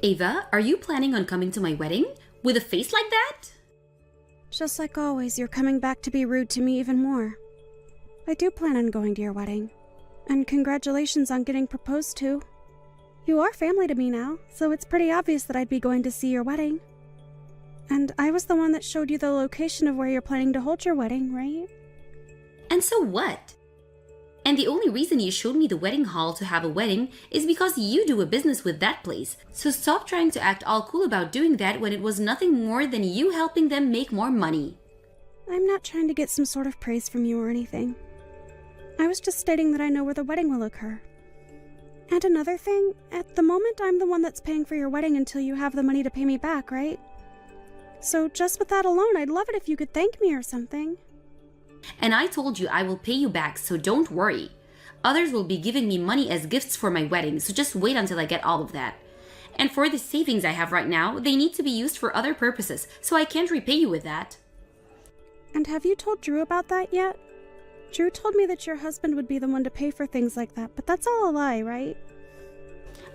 Ava, are you planning on coming to my wedding? With a face like that? Just like always, you're coming back to be rude to me even more. I do plan on going to your wedding. And congratulations on getting proposed to. You are family to me now, so it's pretty obvious that I'd be going to see your wedding. And I was the one that showed you the location of where you're planning to hold your wedding, right? And so what? And the only reason you showed me the wedding hall to have a wedding is because you do a business with that place. So stop trying to act all cool about doing that when it was nothing more than you helping them make more money. I'm not trying to get some sort of praise from you or anything. I was just stating that I know where the wedding will occur. And another thing, at the moment I'm the one that's paying for your wedding until you have the money to pay me back, right? So just with that alone, I'd love it if you could thank me or something. And I told you I will pay you back, so don't worry. Others will be giving me money as gifts for my wedding, so just wait until I get all of that. And for the savings I have right now, they need to be used for other purposes, so I can't repay you with that. And have you told Drew about that yet? Drew told me that your husband would be the one to pay for things like that, but that's all a lie, right?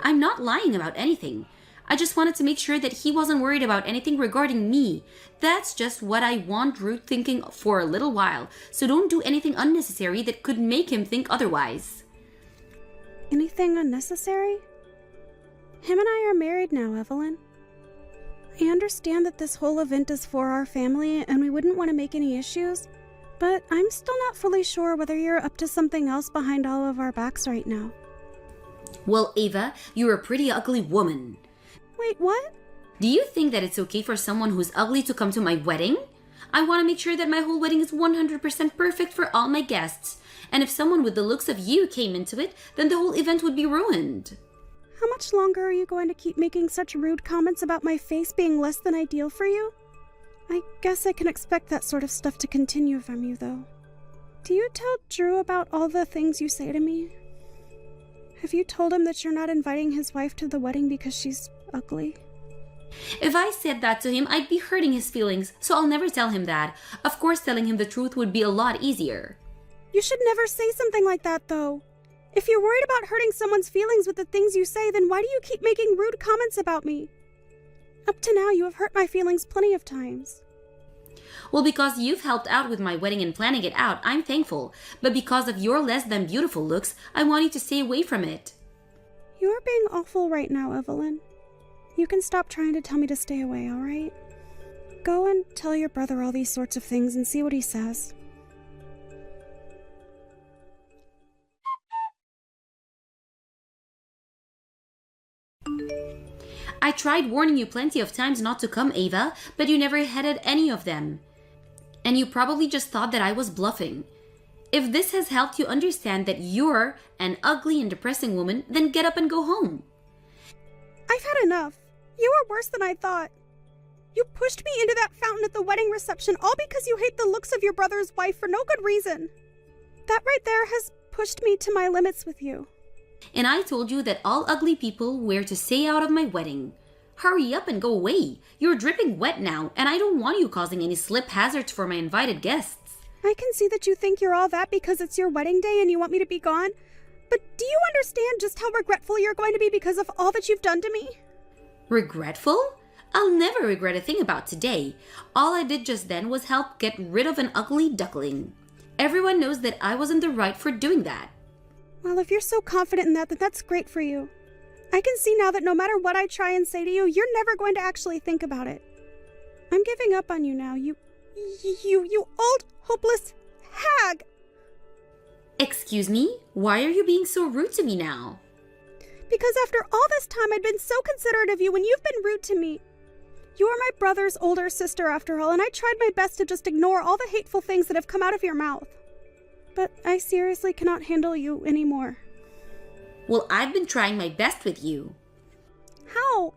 I'm not lying about anything. I just wanted to make sure that he wasn't worried about anything regarding me. That's just what I want Drew thinking for a little while, so don't do anything unnecessary that could make him think otherwise. Anything unnecessary? Him and I are married now, Evelyn. I understand that this whole event is for our family and we wouldn't want to make any issues, but I'm still not fully sure whether you're up to something else behind all of our backs right now. Well, Ava, you're a pretty ugly woman. Wait, what? Do you think that it's okay for someone who's ugly to come to my wedding? I want to make sure that my whole wedding is 100% perfect for all my guests. And if someone with the looks of you came into it, then the whole event would be ruined. How much longer are you going to keep making such rude comments about my face being less than ideal for you? I guess I can expect that sort of stuff to continue from you, though. Do you tell Drew about all the things you say to me? Have you told him that you're not inviting his wife to the wedding because she's ugly? If I said that to him, I'd be hurting his feelings, so I'll never tell him that. Of course, telling him the truth would be a lot easier. You should never say something like that, though. If you're worried about hurting someone's feelings with the things you say, then why do you keep making rude comments about me? Up to now, you have hurt my feelings plenty of times. Well, because you've helped out with my wedding and planning it out, I'm thankful. But because of your less than beautiful looks, I want you to stay away from it. You are being awful right now, Evelyn. You can stop trying to tell me to stay away, all right? Go and tell your brother all these sorts of things and see what he says. I tried warning you plenty of times not to come, Ava, but you never heeded any of them. And you probably just thought that I was bluffing. If this has helped you understand that you're an ugly and depressing woman, then get up and go home. I've had enough. You are worse than I thought. You pushed me into that fountain at the wedding reception all because you hate the looks of your brother's wife for no good reason. That right there has pushed me to my limits with you. And I told you that all ugly people were to stay out of my wedding. Hurry up and go away. You're dripping wet now, and I don't want you causing any slip hazards for my invited guests. I can see that you think you're all that because it's your wedding day and you want me to be gone. But do you understand just how regretful you're going to be because of all that you've done to me? Regretful? I'll never regret a thing about today. All I did just then was help get rid of an ugly duckling. Everyone knows that I was in the right for doing that. Well, if you're so confident in that, then that's great for you. I can see now that no matter what I try and say to you, you're never going to actually think about it. I'm giving up on you now, you old, hopeless hag! Excuse me? Why are you being so rude to me now? Because after all this time, I'd been so considerate of you when you've been rude to me. You are my brother's older sister after all, and I tried my best to just ignore all the hateful things that have come out of your mouth. But I seriously cannot handle you anymore. Well, I've been trying my best with you. How?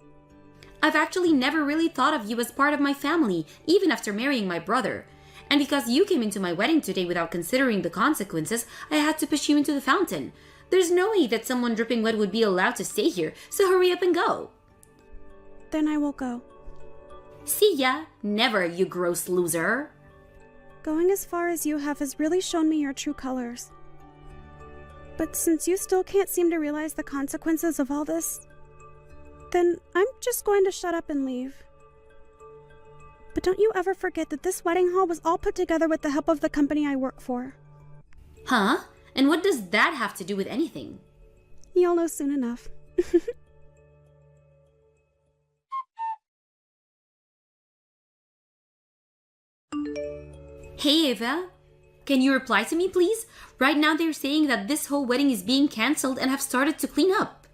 I've actually never really thought of you as part of my family, even after marrying my brother. And because you came into my wedding today without considering the consequences, I had to push you into the fountain. There's no way that someone dripping wet would be allowed to stay here, so hurry up and go. Then I will go. See ya. Never, you gross loser. Going as far as you have has really shown me your true colors. But since you still can't seem to realize the consequences of all this, Then I'm just going to shut up and leave. But don't you ever forget that this wedding hall was all put together with the help of the company I work for. Huh? And what does that have to do with anything? You'll know soon enough. Hey, Ava. Can you reply to me, please? Right now they're saying that this whole wedding is being cancelled and have started to clean up.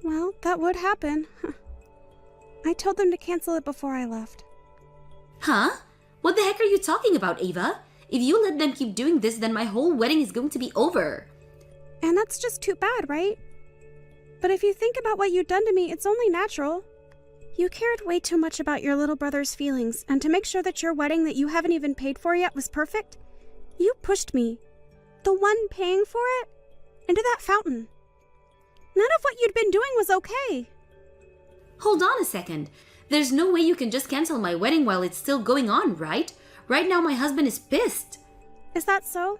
Well, that would happen. I told them to cancel it before I left. Huh? What the heck are you talking about, Ava? If you let them keep doing this, then my whole wedding is going to be over. And that's just too bad, right? But if you think about what you've done to me, it's only natural. You cared way too much about your little brother's feelings, and to make sure that your wedding that you haven't even paid for yet was perfect, you pushed me, the one paying for it, into that fountain. None of what you'd been doing was okay. Hold on a second. There's no way you can just cancel my wedding while it's still going on, right? Right now my husband is pissed. Is that so?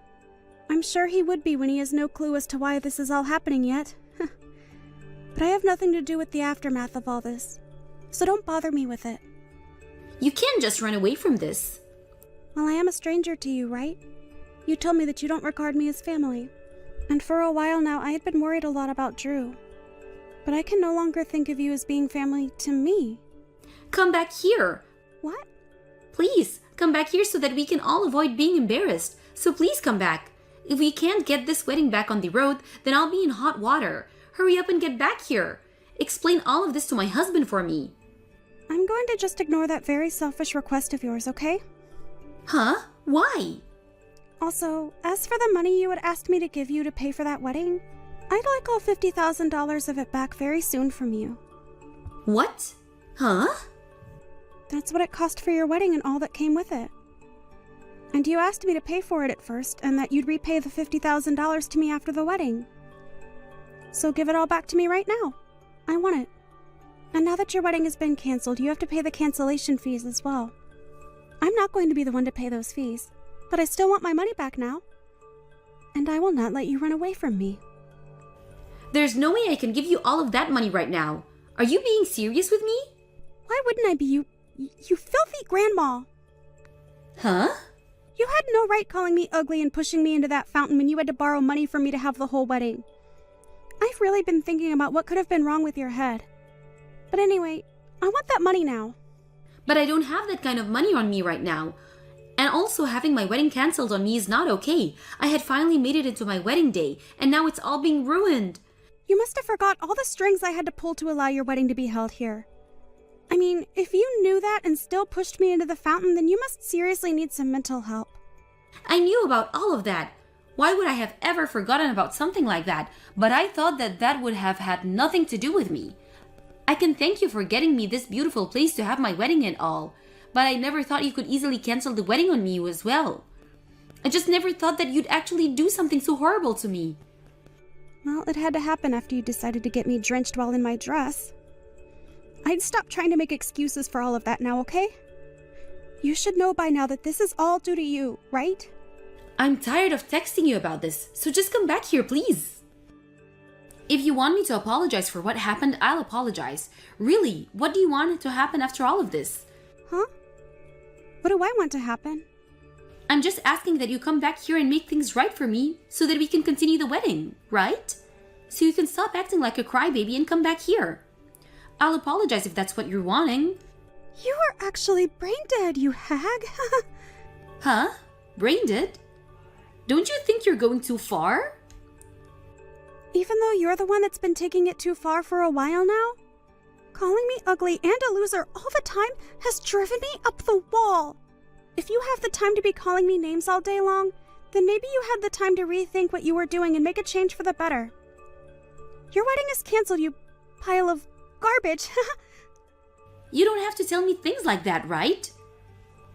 I'm sure he would be when he has no clue as to why this is all happening yet. But I have nothing to do with the aftermath of all this, so don't bother me with it. You can't just run away from this. Well, I am a stranger to you, right? You told me that you don't regard me as family. And for a while now, I had been worried a lot about Drew. But I can no longer think of you as being family to me. Come back here. What? Please, come back here so that we can all avoid being embarrassed. So please come back. If we can't get this wedding back on the road, then I'll be in hot water. Hurry up and get back here. Explain all of this to my husband for me. I'm going to just ignore that very selfish request of yours, okay? Huh? Why? Also, as for the money you had asked me to give you to pay for that wedding, I'd like all $50,000 of it back very soon from you. What? Huh? That's what it cost for your wedding and all that came with it. And you asked me to pay for it at first, and that you'd repay the $50,000 to me after the wedding. So give it all back to me right now. I want it. And now that your wedding has been canceled, you have to pay the cancellation fees as well. I'm not going to be the one to pay those fees, but I still want my money back now. And I will not let you run away from me. There's no way I can give you all of that money right now. Are you being serious with me? Why wouldn't I be, you filthy grandma? Huh? You had no right calling me ugly and pushing me into that fountain when you had to borrow money from me to have the whole wedding. I've really been thinking about what could have been wrong with your head. But anyway, I want that money now. But I don't have that kind of money on me right now. And also having my wedding cancelled on me is not okay. I had finally made it into my wedding day, and now it's all being ruined. You must have forgot all the strings I had to pull to allow your wedding to be held here. I mean, if you knew that and still pushed me into the fountain, then you must seriously need some mental help. I knew about all of that. Why would I have ever forgotten about something like that? But I thought that that would have had nothing to do with me. I can thank you for getting me this beautiful place to have my wedding and all, but I never thought you could easily cancel the wedding on me as well. I just never thought that you'd actually do something so horrible to me. Well, it had to happen after you decided to get me drenched while in my dress. I'd stop trying to make excuses for all of that now, okay? You should know by now that this is all due to you, right? I'm tired of texting you about this, so just come back here, please. If you want me to apologize for what happened, I'll apologize. Really, what do you want to happen after all of this? Huh? What do I want to happen? I'm just asking that you come back here and make things right for me so that we can continue the wedding, right? So you can stop acting like a crybaby and come back here. I'll apologize if that's what you're wanting. You are actually brain dead, you hag. Huh? Brain dead? Don't you think you're going too far? Even though you're the one that's been taking it too far for a while now? Calling me ugly and a loser all the time has driven me up the wall. If you have the time to be calling me names all day long, then maybe you had the time to rethink what you were doing and make a change for the better. Your wedding is canceled, you pile of garbage. You don't have to tell me things like that, right?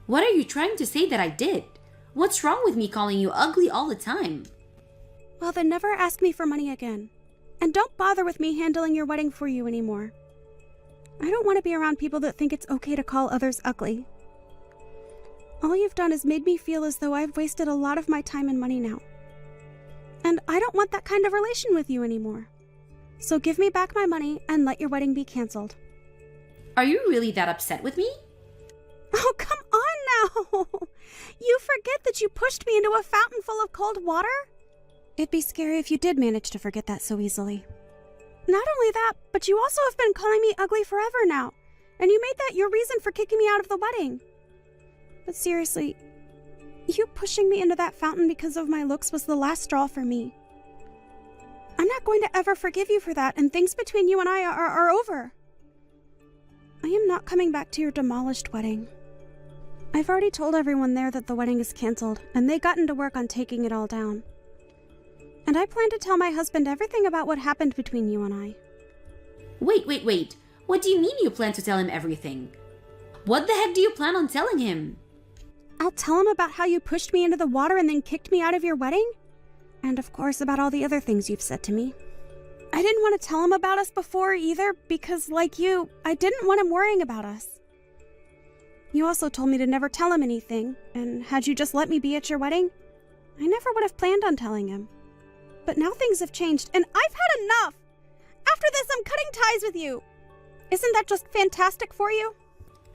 What are you trying to say that I did? What's wrong with me calling you ugly all the time? Well, then never ask me for money again. And don't bother with me handling your wedding for you anymore. I don't want to be around people that think it's okay to call others ugly. All you've done is made me feel as though I've wasted a lot of my time and money now. And I don't want that kind of relation with you anymore. So give me back my money and let your wedding be canceled. Are you really that upset with me? Oh, come on now! You forget that you pushed me into a fountain full of cold water? It'd be scary if you did manage to forget that so easily. Not only that, but you also have been calling me ugly forever now, and you made that your reason for kicking me out of the wedding. But seriously, you pushing me into that fountain because of my looks was the last straw for me. I'm not going to ever forgive you for that, and things between you and I are over. I am not coming back to your demolished wedding. I've already told everyone there that the wedding is canceled, and they gotten to work on taking it all down. And I plan to tell my husband everything about what happened between you and I. Wait. What do you mean you plan to tell him everything? What the heck do you plan on telling him? I'll tell him about how you pushed me into the water and then kicked me out of your wedding. And of course about all the other things you've said to me. I didn't want to tell him about us before either because, like you, I didn't want him worrying about us. You also told me to never tell him anything, and had you just let me be at your wedding, I never would have planned on telling him. But now things have changed, and I've had enough! After this, I'm cutting ties with you! Isn't that just fantastic for you?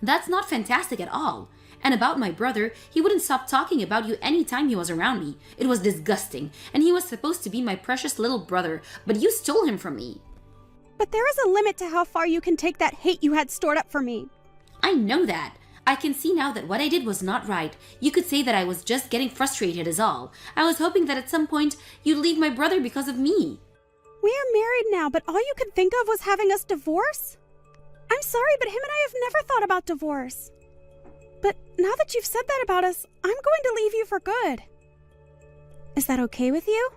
That's not fantastic at all. And about my brother, he wouldn't stop talking about you any time he was around me. It was disgusting, and he was supposed to be my precious little brother, but you stole him from me. But there is a limit to how far you can take that hate you had stored up for me. I know that. I can see now that what I did was not right. You could say that I was just getting frustrated is all. I was hoping that at some point you'd leave my brother because of me. We are married now, but all you could think of was having us divorce? I'm sorry, but him and I have never thought about divorce. But now that you've said that about us, I'm going to leave you for good. Is that okay with you?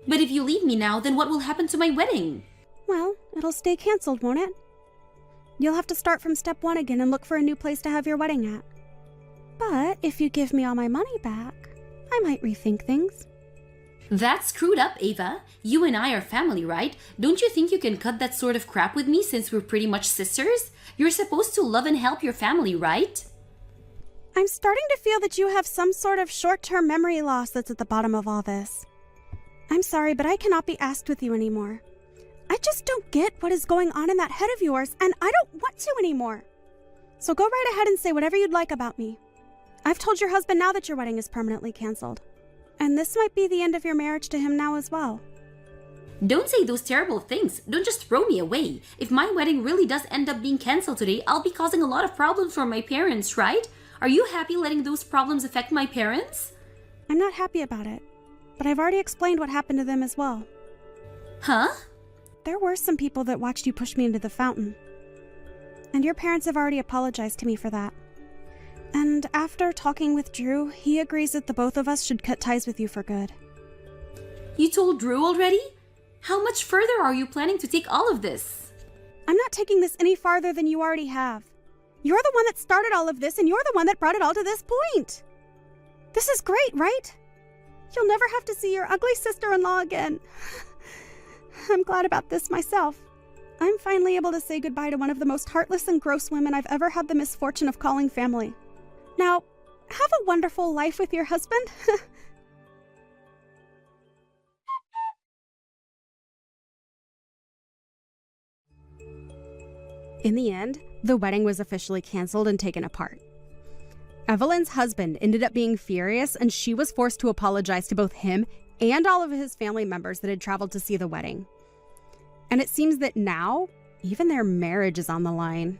But if you leave me now, then what will happen to my wedding? Well, it'll stay canceled, won't it? You'll have to start from step one again and look for a new place to have your wedding at. But if you give me all my money back, I might rethink things. That's screwed up, Ava. You and I are family, right? Don't you think you can cut that sort of crap with me since we're pretty much sisters? You're supposed to love and help your family, right? I'm starting to feel that you have some sort of short-term memory loss that's at the bottom of all this. I'm sorry, but I cannot be asked with you anymore. I just don't get what is going on in that head of yours, and I don't want to anymore. So go right ahead and say whatever you'd like about me. I've told your husband now that your wedding is permanently canceled. And this might be the end of your marriage to him now as well. Don't say those terrible things. Don't just throw me away. If my wedding really does end up being canceled today, I'll be causing a lot of problems for my parents, right? Are you happy letting those problems affect my parents? I'm not happy about it, but I've already explained what happened to them as well. Huh? There were some people that watched you push me into the fountain. And your parents have already apologized to me for that. And after talking with Drew, he agrees that the both of us should cut ties with you for good. You told Drew already? How much further are you planning to take all of this? I'm not taking this any farther than you already have. You're the one that started all of this, and you're the one that brought it all to this point. This is great, right? You'll never have to see your ugly sister-in-law again. I'm glad about this myself. I'm finally able to say goodbye to one of the most heartless and gross women I've ever had the misfortune of calling family. Now, have a wonderful life with your husband. In the end, the wedding was officially canceled and taken apart. Evelyn's husband ended up being furious, and she was forced to apologize to both him and all of his family members that had traveled to see the wedding. And it seems that now, even their marriage is on the line.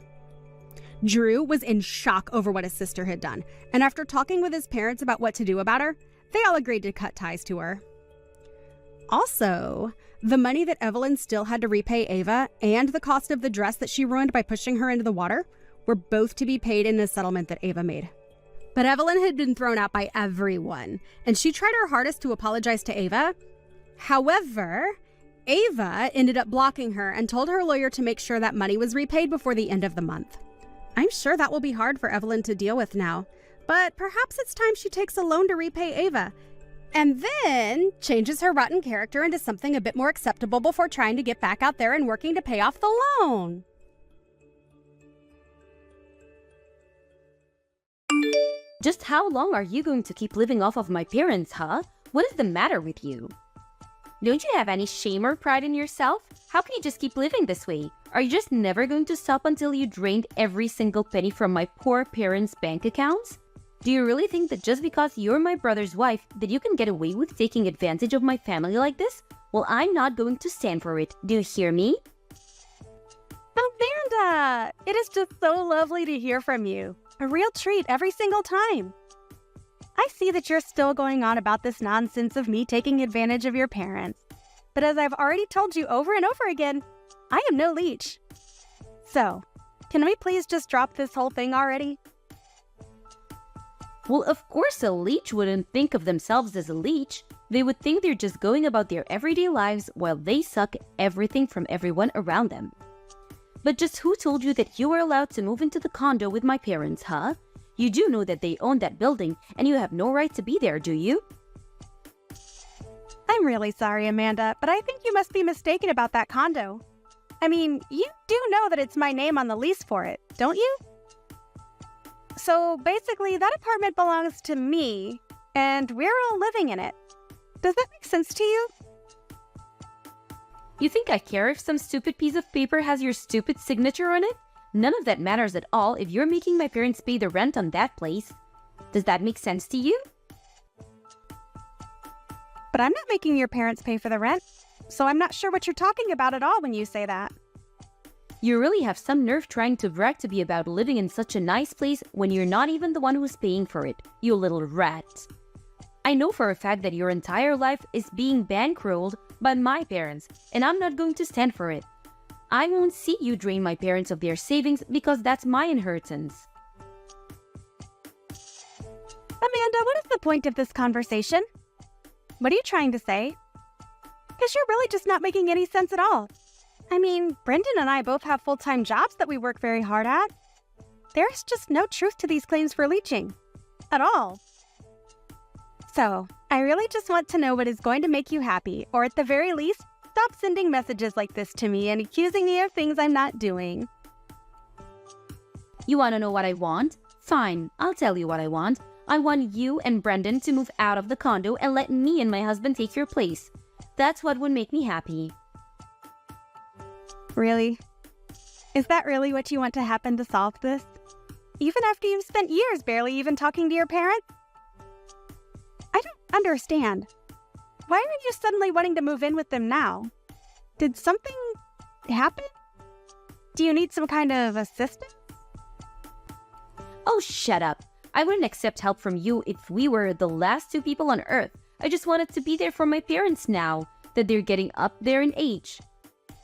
Drew was in shock over what his sister had done, and after talking with his parents about what to do about her, they all agreed to cut ties to her. Also, the money that Evelyn still had to repay Ava and the cost of the dress that she ruined by pushing her into the water were both to be paid in a settlement that Ava made. But Evelyn had been thrown out by everyone, and she tried her hardest to apologize to Ava. However, Ava ended up blocking her and told her lawyer to make sure that money was repaid before the end of the month. I'm sure that will be hard for Evelyn to deal with now, but perhaps it's time she takes a loan to repay Ava, and then changes her rotten character into something a bit more acceptable before trying to get back out there and working to pay off the loan. Just how long are you going to keep living off of my parents, huh? What is the matter with you? Don't you have any shame or pride in yourself? How can you just keep living this way? Are you just never going to stop until you drained every single penny from my poor parents' bank accounts? Do you really think that just because you're my brother's wife that you can get away with taking advantage of my family like this? Well, I'm not going to stand for it. Do you hear me? Amanda! It is just so lovely to hear from you. A real treat every single time. I see that you're still going on about this nonsense of me taking advantage of your parents. But as I've already told you over and over again, I am no leech. So, can we please just drop this whole thing already? Well, of course a leech wouldn't think of themselves as a leech. They would think they're just going about their everyday lives while they suck everything from everyone around them. But just who told you that you were allowed to move into the condo with my parents, huh? You do know that they own that building and you have no right to be there, do you? I'm really sorry, Amanda, but I think you must be mistaken about that condo. I mean, you do know that it's my name on the lease for it, don't you? So basically, that apartment belongs to me, and we're all living in it. Does that make sense to you? You think I care if some stupid piece of paper has your stupid signature on it? None of that matters at all if you're making my parents pay the rent on that place. Does that make sense to you? But I'm not making your parents pay for the rent, so I'm not sure what you're talking about at all when you say that. You really have some nerve trying to brag to be about living in such a nice place when you're not even the one who's paying for it, you little rat. I know for a fact that your entire life is being bankrolled by my parents, and I'm not going to stand for it. I won't see you drain my parents of their savings because that's my inheritance. Amanda, what is the point of this conversation? What are you trying to say? Because you're really just not making any sense at all. I mean, Brendan and I both have full-time jobs that we work very hard at. There's just no truth to these claims for leeching. At all. So, I really just want to know what is going to make you happy, or at the very least, stop sending messages like this to me and accusing me of things I'm not doing. You want to know what I want? Fine, I'll tell you what I want. I want you and Brendan to move out of the condo and let me and my husband take your place. That's what would make me happy. Really? Is that really what you want to happen to solve this? Even after you've spent years barely even talking to your parents? I don't understand. Why are you suddenly wanting to move in with them now? Did something happen? Do you need some kind of assistance? Oh, shut up. I wouldn't accept help from you if we were the last two people on Earth. I just wanted to be there for my parents now that they're getting up there in age.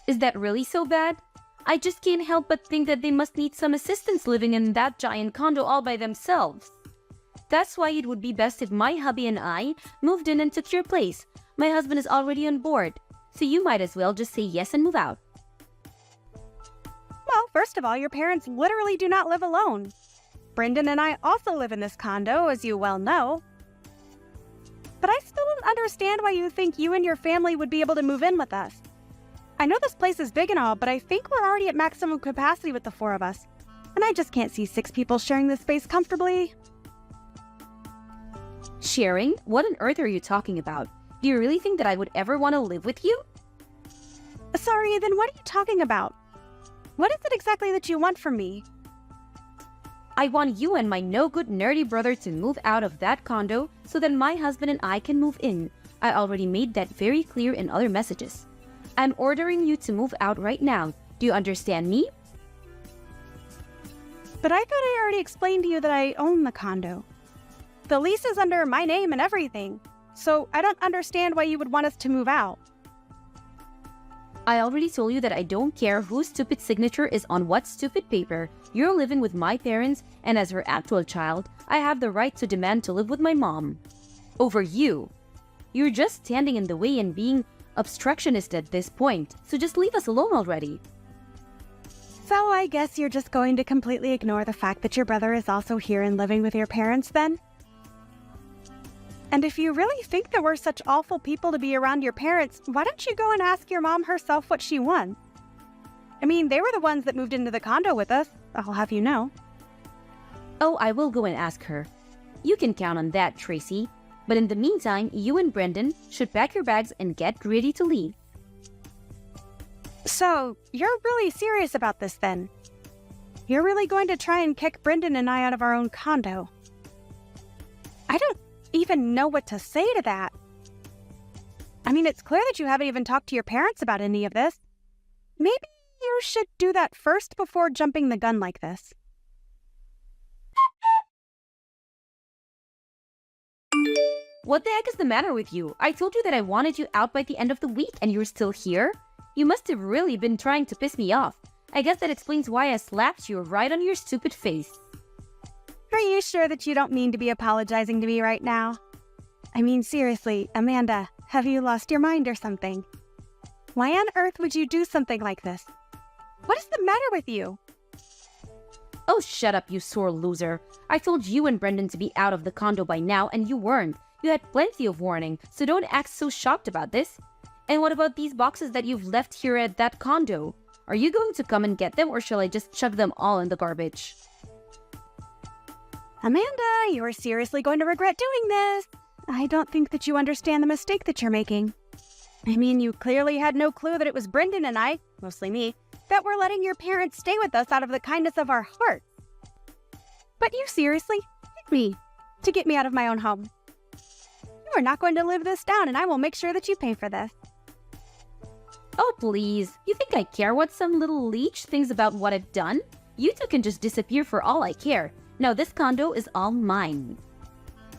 Is that really so bad? I just can't help but think that they must need some assistance living in that giant condo all by themselves. That's why it would be best if my hubby and I moved in and took your place. My husband is already on board, so you might as well just say yes and move out. Well, first of all, your parents literally do not live alone. Brendan and I also live in this condo, as you well know. But I still don't understand why you think you and your family would be able to move in with us. I know this place is big and all, but I think we're already at maximum capacity with the four of us. And I just can't see 6 people sharing this space comfortably. Sharing? What on earth are you talking about? Do you really think that I would ever want to live with you? Sorry, then what are you talking about? What is it exactly that you want from me? I want you and my no-good nerdy brother to move out of that condo so that my husband and I can move in. I already made that very clear in other messages. I'm ordering you to move out right now. Do you understand me? But I thought I already explained to you that I own the condo. The lease is under my name and everything, so I don't understand why you would want us to move out. I already told you that I don't care whose stupid signature is on what stupid paper. You're living with my parents, and as her actual child, I have the right to demand to live with my mom. Over you. You're just standing in the way and being obstructionist at this point, so just leave us alone already. So I guess you're just going to completely ignore the fact that your brother is also here and living with your parents then? And if you really think that we're such awful people to be around your parents, why don't you go and ask your mom herself what she wants? I mean, they were the ones that moved into the condo with us, I'll have you know. Oh, I will go and ask her. You can count on that, Tracy. But in the meantime, you and Brendan should pack your bags and get ready to leave. So, you're really serious about this then? You're really going to try and kick Brendan and I out of our own condo? I don't even know what to say to that. I mean, it's clear that you haven't even talked to your parents about any of this. Maybe you should do that first before jumping the gun like this. What the heck is the matter with you? I told you that I wanted you out by the end of the week and you're still here? You must have really been trying to piss me off. I guess that explains why I slapped you right on your stupid face. Are you sure that you don't mean to be apologizing to me right now? I mean, seriously, Amanda, have you lost your mind or something? Why on earth would you do something like this? What is the matter with you? Oh, shut up, you sore loser. I told you and Brendan to be out of the condo by now and you weren't. You had plenty of warning, so don't act so shocked about this. And what about these boxes that you've left here at that condo? Are you going to come and get them or shall I just chuck them all in the garbage? Amanda, you are seriously going to regret doing this. I don't think that you understand the mistake that you're making. I mean, you clearly had no clue that it was Brendan and I, mostly me, that were letting your parents stay with us out of the kindness of our hearts. But you seriously hit me to get me out of my own home. You are not going to live this down, and I will make sure that you pay for this. Oh, please. You think I care what some little leech thinks about what I've done? You two can just disappear for all I care. Now this condo is all mine.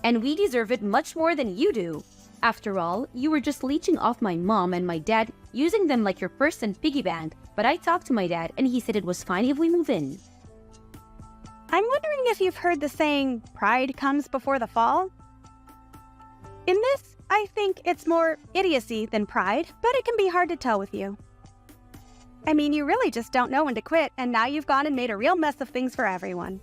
And we deserve it much more than you do. After all, you were just leeching off my mom and my dad, using them like your purse and piggy bank. But I talked to my dad and he said it was fine if we move in. I'm wondering if you've heard the saying, pride comes before the fall? In this, I think it's more idiocy than pride, but it can be hard to tell with you. I mean, you really just don't know when to quit, and now you've gone and made a real mess of things for everyone.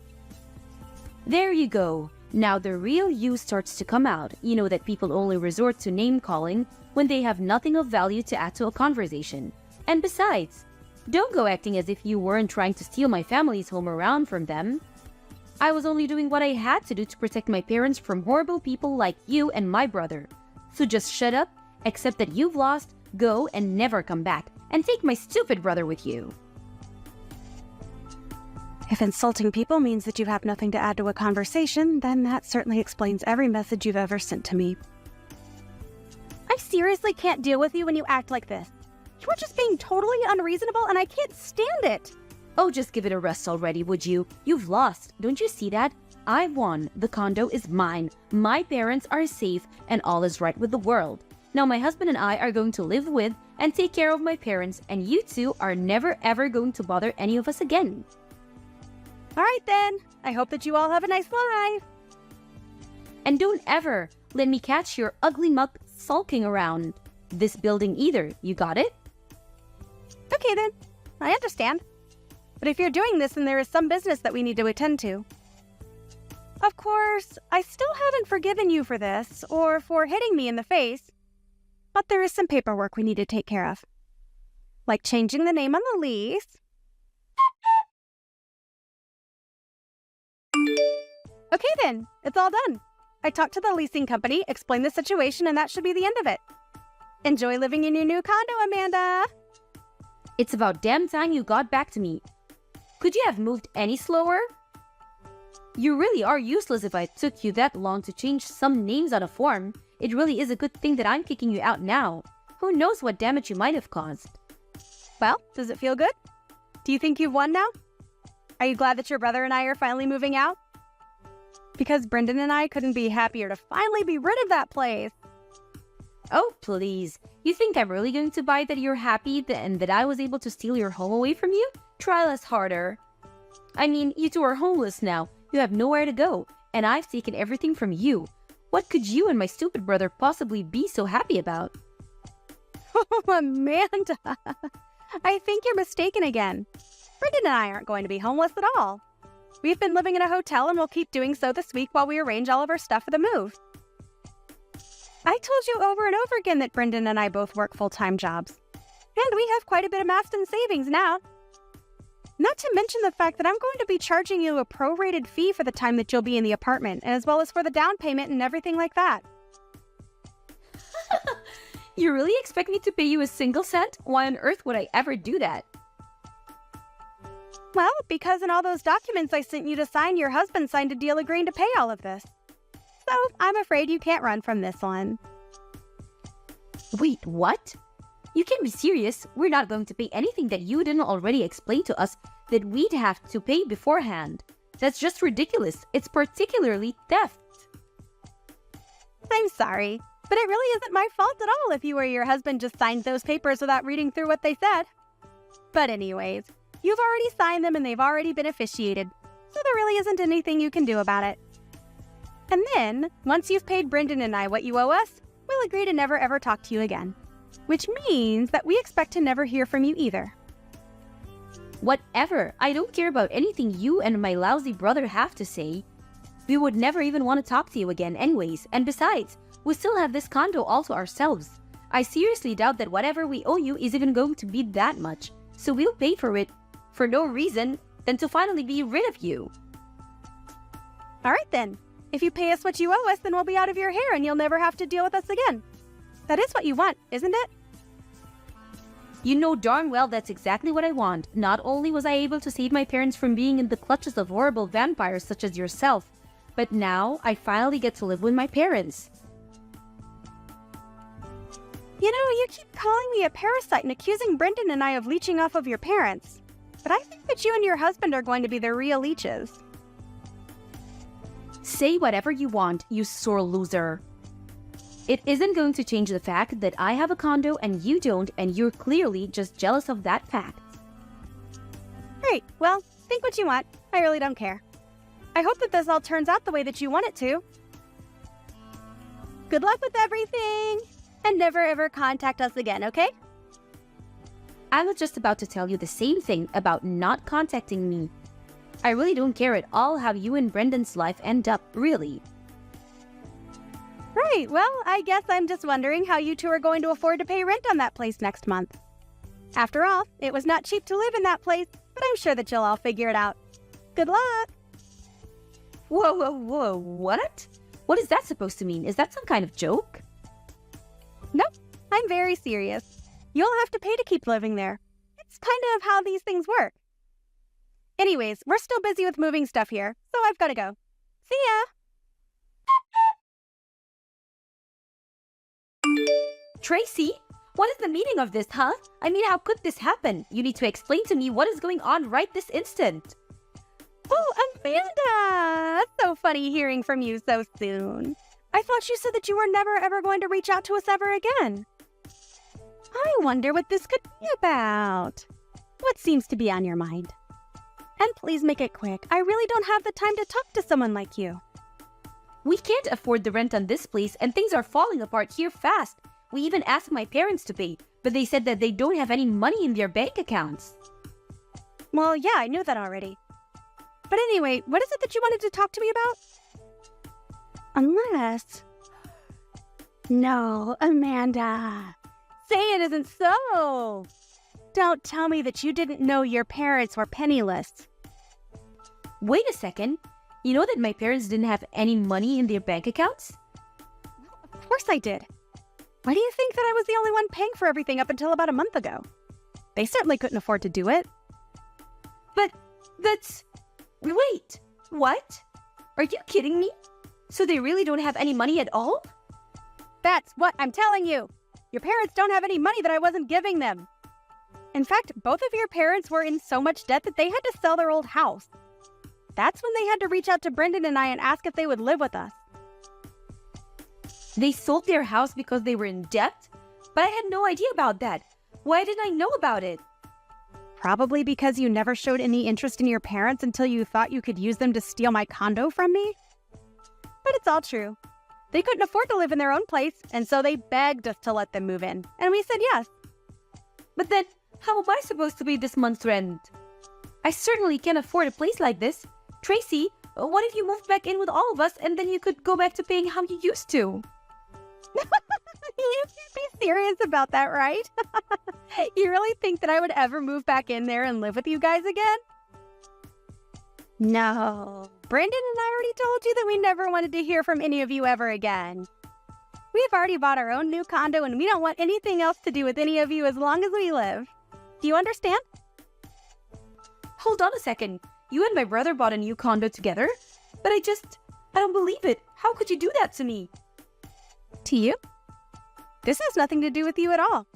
There you go. Now the real you starts to come out. You know that people only resort to name-calling when they have nothing of value to add to a conversation. And besides, don't go acting as if you weren't trying to steal my family's home around from them. I was only doing what I had to do to protect my parents from horrible people like you and my brother. So just shut up, accept that you've lost, go and never come back, and take my stupid brother with you. If insulting people means that you have nothing to add to a conversation, then that certainly explains every message you've ever sent to me. I seriously can't deal with you when you act like this. You are just being totally unreasonable and I can't stand it. Oh, just give it a rest already, would you? You've lost. Don't you see that? I won. The condo is mine. My parents are safe and all is right with the world. Now my husband and I are going to live with and take care of my parents, and you two are never ever going to bother any of us again. All right then. I hope that you all have a nice life. And don't ever let me catch your ugly muck sulking around this building either. You got it? Okay then. I understand. But if you're doing this, then there is some business that we need to attend to. Of course, I still haven't forgiven you for this, or for hitting me in the face. But there is some paperwork we need to take care of. Like changing the name on the lease. Okay then, it's all done. I talked to the leasing company, explained the situation, and that should be the end of it. Enjoy living in your new condo, Amanda. It's about damn time you got back to me. Could you have moved any slower? You really are useless if I took you that long to change some names on a form. It really is a good thing that I'm kicking you out now. Who knows what damage you might have caused. Well, does it feel good? Do you think you've won now? Are you glad that your brother and I are finally moving out? Because Brendan and I couldn't be happier to finally be rid of that place. Oh, please. You think I'm really going to buy that you're happy and that I was able to steal your home away from you? Try less harder. I mean, you two are homeless now. You have nowhere to go, and I've taken everything from you. What could you and my stupid brother possibly be so happy about? Oh, Amanda. I think you're mistaken again. Brendan and I aren't going to be homeless at all. We've been living in a hotel and we'll keep doing so this week while we arrange all of our stuff for the move. I told you over and over again that Brendan and I both work full-time jobs. And we have quite a bit amassed in savings now. Not to mention the fact that I'm going to be charging you a prorated fee for the time that you'll be in the apartment, as well as for the down payment and everything like that. You really expect me to pay you a single cent? Why on earth would I ever do that? Well, because in all those documents I sent you to sign, your husband signed a deal agreeing to pay all of this. So I'm afraid you can't run from this one. Wait, what? You can't be serious. We're not going to pay anything that you didn't already explain to us that we'd have to pay beforehand. That's just ridiculous. It's particularly theft. I'm sorry, but it really isn't my fault at all if you or your husband just signed those papers without reading through what they said. But anyways, you've already signed them and they've already been officiated, so there really isn't anything you can do about it. And then, once you've paid Brendan and I what you owe us, we'll agree to never ever talk to you again. Which means that we expect to never hear from you either. Whatever. I don't care about anything you and my lousy brother have to say. We would never even want to talk to you again anyways. And besides, we still have this condo all to ourselves. I seriously doubt that whatever we owe you is even going to be that much. So we'll pay for it for no reason than to finally be rid of you. All right then. If you pay us what you owe us, then we'll be out of your hair and you'll never have to deal with us again. That is what you want, isn't it? You know darn well that's exactly what I want. Not only was I able to save my parents from being in the clutches of horrible vampires such as yourself, but now I finally get to live with my parents. You know, you keep calling me a parasite and accusing Brendan and I of leeching off of your parents. But I think that you and your husband are going to be the real leeches. Say whatever you want, you sore loser. It isn't going to change the fact that I have a condo and you don't, and you're clearly just jealous of that fact. Great. Well, think what you want. I really don't care. I hope that this all turns out the way that you want it to. Good luck with everything, and never ever contact us again, okay? I was just about to tell you the same thing about not contacting me. I really don't care at all how you and Brendan's life end up, really. Right, well, I guess I'm just wondering how you two are going to afford to pay rent on that place next month. After all, it was not cheap to live in that place, but I'm sure that you'll all figure it out. Good luck! Whoa, what? What is that supposed to mean? Is that some kind of joke? Nope, I'm very serious. You'll have to pay to keep living there. It's kind of how these things work. Anyways, we're still busy with moving stuff here, so I've got to go. See ya! Tracy, what is the meaning of this, huh? I mean, how could this happen? You need to explain to me what is going on right this instant. Oh, Amanda! That's so funny hearing from you so soon. I thought you said that you were never ever going to reach out to us ever again. I wonder what this could be about. What seems to be on your mind? And please make it quick. I really don't have the time to talk to someone like you. We can't afford the rent on this place and things are falling apart here fast. We even asked my parents to pay, but they said that they don't have any money in their bank accounts. Well, yeah, I knew that already. But anyway, what is it that you wanted to talk to me about? Unless... No, Amanda. Say it isn't so. Don't tell me that you didn't know your parents were penniless. Wait a second. You know that my parents didn't have any money in their bank accounts? Of course I did. Why do you think that I was the only one paying for everything up until about a month ago? They certainly couldn't afford to do it. But that's... Wait, what? Are you kidding me? So they really don't have any money at all? That's what I'm telling you. Your parents don't have any money that I wasn't giving them. In fact, both of your parents were in so much debt that they had to sell their old house. That's when they had to reach out to Brendan and I and ask if they would live with us. They sold their house because they were in debt? But I had no idea about that. Why didn't I know about it? Probably because you never showed any interest in your parents until you thought you could use them to steal my condo from me. But it's all true. They couldn't afford to live in their own place, and so they begged us to let them move in. And we said yes. But then, how am I supposed to pay this month's rent? I certainly can't afford a place like this. Tracy, what if you moved back in with all of us and then you could go back to paying how you used to? You can't be serious about that, right? You really think that I would ever move back in there and live with you guys again? No. Brendan and I already told you that we never wanted to hear from any of you ever again. We've already bought our own new condo and we don't want anything else to do with any of you as long as we live. Do you understand? Hold on a second. You and my brother bought a new condo together? But I don't believe it. How could you do that to me? To you? This has nothing to do with you at all.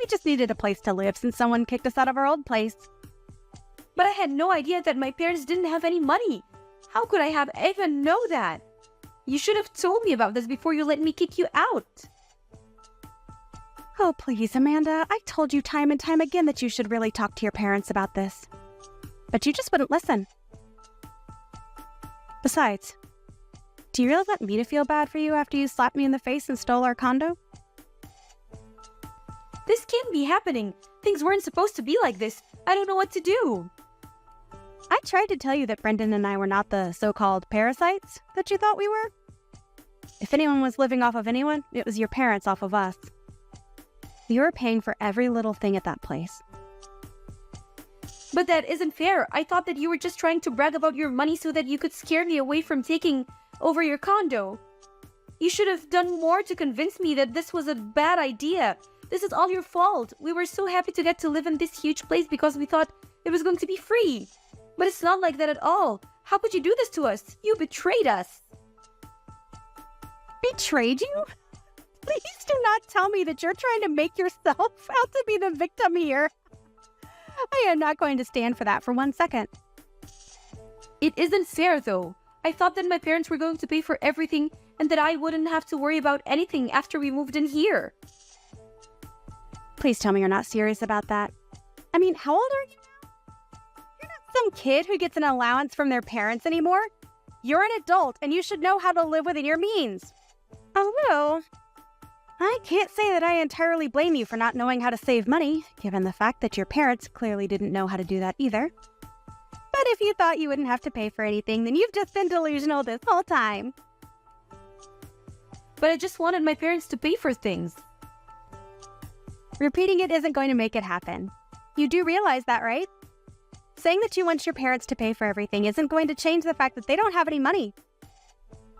We just needed a place to live since someone kicked us out of our old place. But I had no idea that my parents didn't have any money. How could I have even know that? You should have told me about this before you let me kick you out. Oh, please, Amanda. I told you time and time again that you should really talk to your parents about this. But you just wouldn't listen. Besides, do you really want me to feel bad for you after you slapped me in the face and stole our condo? This can't be happening. Things weren't supposed to be like this. I don't know what to do. I tried to tell you that Brendan and I were not the so-called parasites that you thought we were. If anyone was living off of anyone, it was your parents off of us. You were paying for every little thing at that place. But that isn't fair. I thought that you were just trying to brag about your money so that you could scare me away from taking over your condo. You should have done more to convince me that this was a bad idea. This is all your fault. We were so happy to get to live in this huge place because we thought it was going to be free. But it's not like that at all. How could you do this to us? You betrayed us. Betrayed you? Please do not tell me that you're trying to make yourself out to be the victim here. I am not going to stand for that for 1 second. It isn't fair, though. I thought that my parents were going to pay for everything and that I wouldn't have to worry about anything after we moved in here. Please tell me you're not serious about that. I mean, how old are you now? You're not some kid who gets an allowance from their parents anymore. You're an adult and you should know how to live within your means. Although, I can't say that I entirely blame you for not knowing how to save money, given the fact that your parents clearly didn't know how to do that either. But if you thought you wouldn't have to pay for anything, then you've just been delusional this whole time. But I just wanted my parents to pay for things. Repeating it isn't going to make it happen. You do realize that, right? Saying that you want your parents to pay for everything isn't going to change the fact that they don't have any money.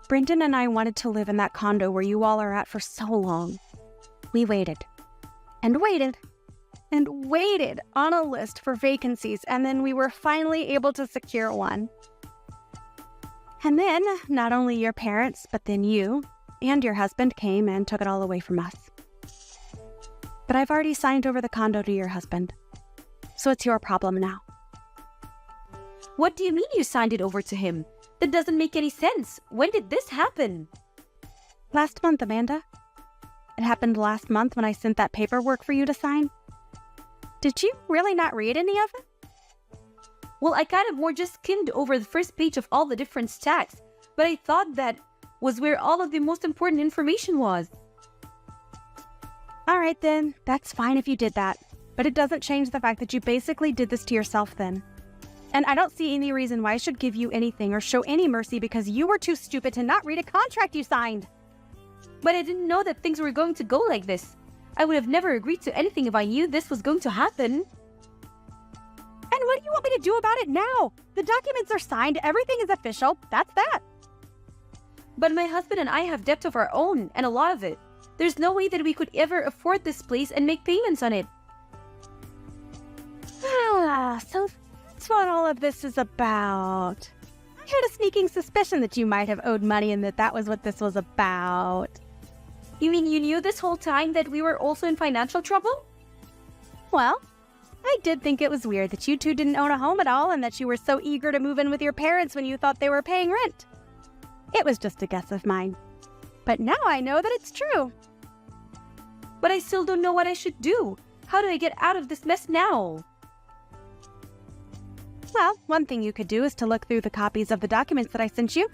Brendan and I wanted to live in that condo where you all are at for so long. We waited and waited and waited on a list for vacancies, and then we were finally able to secure one. And then, not only your parents, but then you and your husband came and took it all away from us. But I've already signed over the condo to your husband, so it's your problem now. What do you mean you signed it over to him? That doesn't make any sense. When did this happen? Last month, Amanda. It happened last month when I sent that paperwork for you to sign. Did you really not read any of it? Well, I kind of more just skimmed over the first page of all the different stacks, but I thought that was where all of the most important information was. All right then, that's fine if you did that, but it doesn't change the fact that you basically did this to yourself then. And I don't see any reason why I should give you anything or show any mercy because you were too stupid to not read a contract you signed. But I didn't know that things were going to go like this. I would have never agreed to anything if I knew this was going to happen. And what do you want me to do about it now? The documents are signed, everything is official, that's that. But my husband and I have debt of our own, and a lot of it. There's no way that we could ever afford this place and make payments on it. So that's what all of this is about. I had a sneaking suspicion that you might have owed money and that was what this was about. You mean you knew this whole time that we were also in financial trouble? Well, I did think it was weird that you two didn't own a home at all and that you were so eager to move in with your parents when you thought they were paying rent. It was just a guess of mine. But now I know that it's true. But I still don't know what I should do. How do I get out of this mess now? Well, one thing you could do is to look through the copies of the documents that I sent you.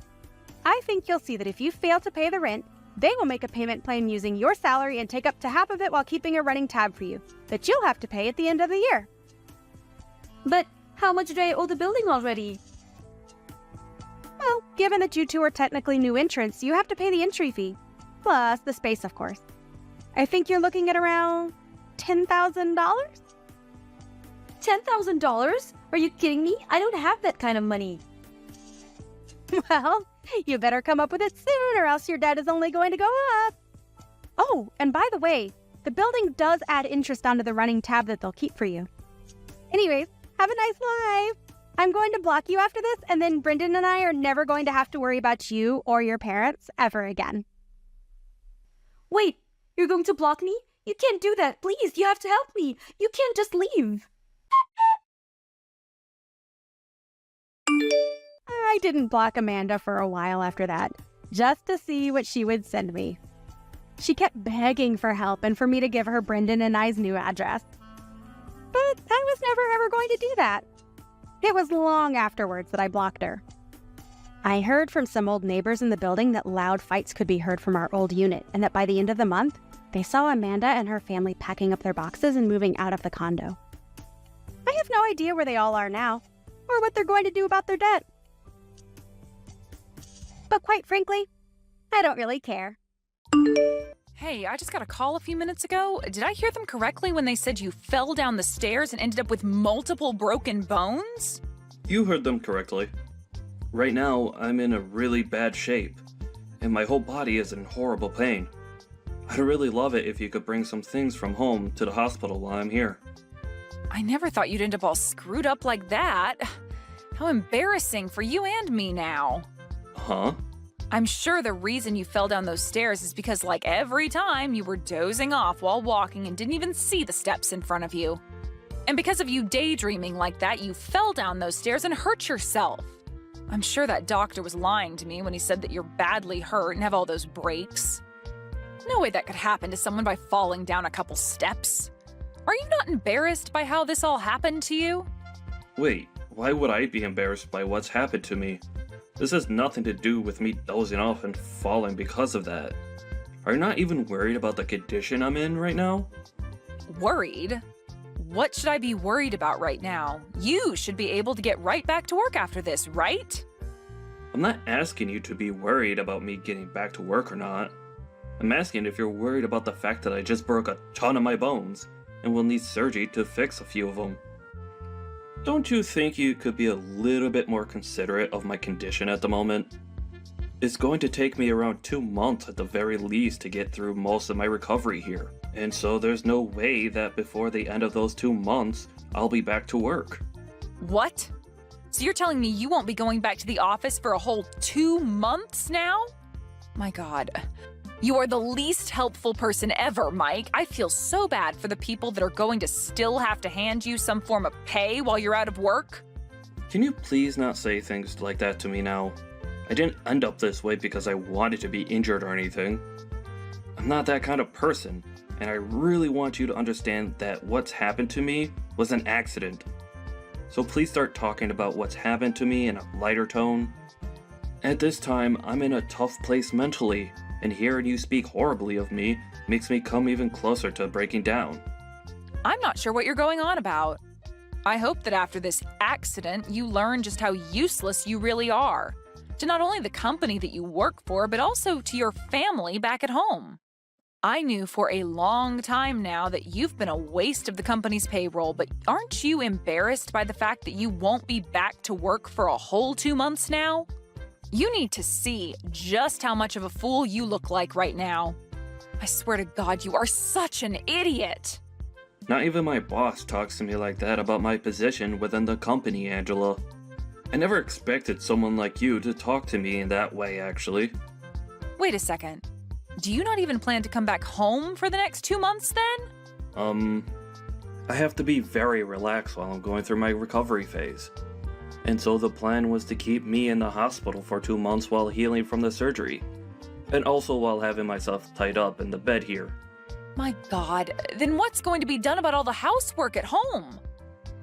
I think you'll see that if you fail to pay the rent, they will make a payment plan using your salary and take up to half of it while keeping a running tab for you that you'll have to pay at the end of the year. But how much do I owe the building already? Well, given that you two are technically new entrants, you have to pay the entry fee. Plus the space, of course. I think you're looking at around $10,000? $10,000? Are you kidding me? I don't have that kind of money. Well, you better come up with it soon or else your debt is only going to go up. Oh, and by the way, the building does add interest onto the running tab that they'll keep for you. Anyways, have a nice life. I'm going to block you after this, and then Brendan and I are never going to have to worry about you or your parents ever again. Wait, you're going to block me? You can't do that. Please, you have to help me. You can't just leave. I didn't block Amanda for a while after that, just to see what she would send me. She kept begging for help and for me to give her Brendan and I's new address. But I was never ever going to do that. It was long afterwards that I blocked her. I heard from some old neighbors in the building that loud fights could be heard from our old unit, and that by the end of the month, they saw Amanda and her family packing up their boxes and moving out of the condo. I have no idea where they all are now, or what they're going to do about their debt. But quite frankly, I don't really care. Hey, I just got a call a few minutes ago. Did I hear them correctly when they said you fell down the stairs and ended up with multiple broken bones? You heard them correctly. Right now, I'm in a really bad shape, and my whole body is in horrible pain. I'd really love it if you could bring some things from home to the hospital while I'm here. I never thought you'd end up all screwed up like that. How embarrassing for you and me now. Huh? I'm sure the reason you fell down those stairs is because, like every time, you were dozing off while walking and didn't even see the steps in front of you. And because of you daydreaming like that, you fell down those stairs and hurt yourself. I'm sure that doctor was lying to me when he said that you're badly hurt and have all those breaks. No way that could happen to someone by falling down a couple steps. Are you not embarrassed by how this all happened to you? Wait, why would I be embarrassed by what's happened to me? This has nothing to do with me dozing off and falling because of that. Are you not even worried about the condition I'm in right now? Worried? What should I be worried about right now? You should be able to get right back to work after this, right? I'm not asking you to be worried about me getting back to work or not. I'm asking if you're worried about the fact that I just broke a ton of my bones and will need surgery to fix a few of them. Don't you think you could be a little bit more considerate of my condition at the moment? It's going to take me around 2 months at the very least to get through most of my recovery here, and so there's no way that before the end of those 2 months, I'll be back to work. What? So you're telling me you won't be going back to the office for a whole 2 months now? My God. You are the least helpful person ever, Mike. I feel so bad for the people that are going to still have to hand you some form of pay while you're out of work. Can you please not say things like that to me now? I didn't end up this way because I wanted to be injured or anything. I'm not that kind of person, and I really want you to understand that what's happened to me was an accident. So please start talking about what's happened to me in a lighter tone. At this time, I'm in a tough place mentally, and hearing you speak horribly of me makes me come even closer to breaking down. I'm not sure what you're going on about. I hope that after this accident, you learn just how useless you really are. To not only the company that you work for, but also to your family back at home. I knew for a long time now that you've been a waste of the company's payroll, but aren't you embarrassed by the fact that you won't be back to work for a whole 2 months now? You need to see just how much of a fool you look like right now. I swear to God, you are such an idiot. Not even my boss talks to me like that about my position within the company, Angela. I never expected someone like you to talk to me in that way, actually. Wait a second. Do you not even plan to come back home for the next 2 months then? I have to be very relaxed while I'm going through my recovery phase. And so the plan was to keep me in the hospital for 2 months while healing from the surgery. And also while having myself tied up in the bed here. My God, then what's going to be done about all the housework at home?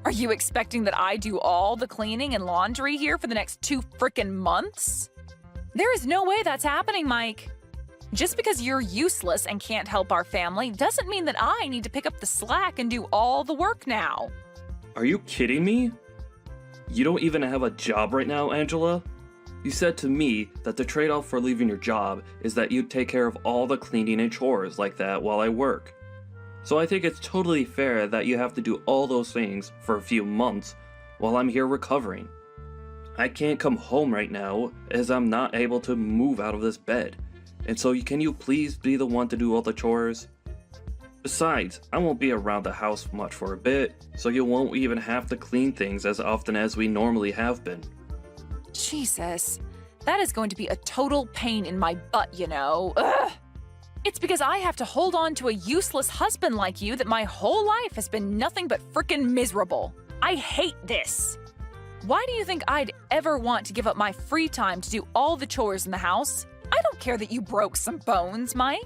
Are you expecting that I do all the cleaning and laundry here for the next 2 frickin' months? There is no way that's happening, Mike. Just because you're useless and can't help our family doesn't mean that I need to pick up the slack and do all the work now. Are you kidding me? You don't even have a job right now, Angela? You said to me that the trade-off for leaving your job is that you'd take care of all the cleaning and chores like that while I work. So I think it's totally fair that you have to do all those things for a few months while I'm here recovering. I can't come home right now as I'm not able to move out of this bed, and so can you please be the one to do all the chores? Besides, I won't be around the house much for a bit, so you won't even have to clean things as often as we normally have been. Jesus, that is going to be a total pain in my butt, you know. Ugh. It's because I have to hold on to a useless husband like you that my whole life has been nothing but frickin' miserable. I hate this. Why do you think I'd ever want to give up my free time to do all the chores in the house? I don't care that you broke some bones, Mike.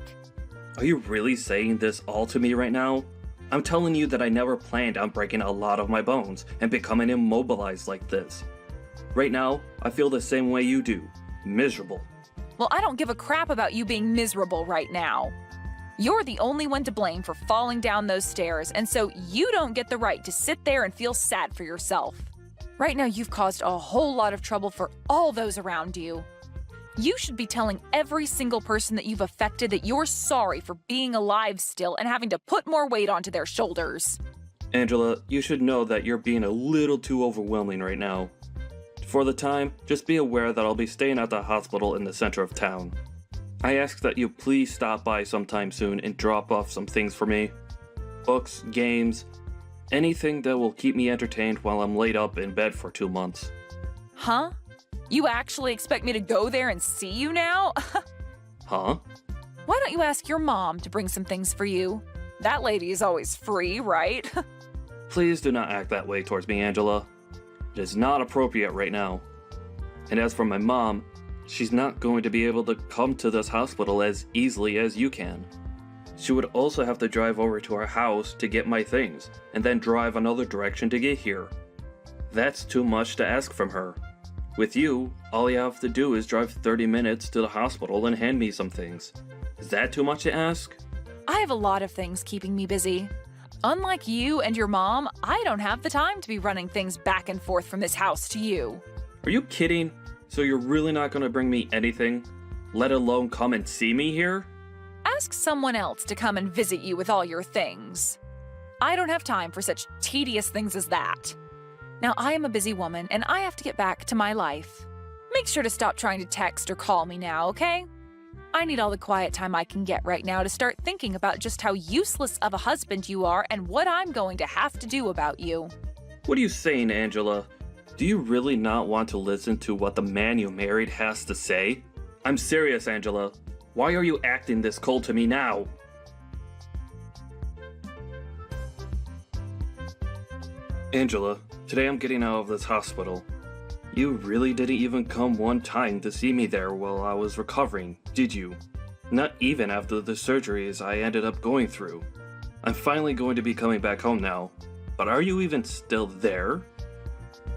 Are you really saying this all to me right now? I'm telling you that I never planned on breaking a lot of my bones and becoming immobilized like this. Right now, I feel the same way you do. Miserable. Well, I don't give a crap about you being miserable right now. You're the only one to blame for falling down those stairs, and so you don't get the right to sit there and feel sad for yourself. Right now, you've caused a whole lot of trouble for all those around you. You should be telling every single person that you've affected that you're sorry for being alive still and having to put more weight onto their shoulders. Angela, you should know that you're being a little too overwhelming right now. For the time, just be aware that I'll be staying at the hospital in the center of town. I ask that you please stop by sometime soon and drop off some things for me. Books, games, anything that will keep me entertained while I'm laid up in bed for 2 months. Huh? You actually expect me to go there and see you now? Huh? Why don't you ask your mom to bring some things for you? That lady is always free, right? Please do not act that way towards me, Angela. It is not appropriate right now. And as for my mom, she's not going to be able to come to this hospital as easily as you can. She would also have to drive over to our house to get my things, and then drive another direction to get here. That's too much to ask from her. With you, all you have to do is drive 30 minutes to the hospital and hand me some things. Is that too much to ask? I have a lot of things keeping me busy. Unlike you and your mom, I don't have the time to be running things back and forth from this house to you. Are you kidding? So you're really not going to bring me anything? Let alone come and see me here? Ask someone else to come and visit you with all your things. I don't have time for such tedious things as that. Now, I am a busy woman, and I have to get back to my life. Make sure to stop trying to text or call me now, okay? I need all the quiet time I can get right now to start thinking about just how useless of a husband you are and what I'm going to have to do about you. What are you saying, Angela? Do you really not want to listen to what the man you married has to say? I'm serious, Angela. Why are you acting this cold to me now? Angela, today I'm getting out of this hospital. You really didn't even come one time to see me there while I was recovering, did you? Not even after the surgeries I ended up going through. I'm finally going to be coming back home now, but are you even still there?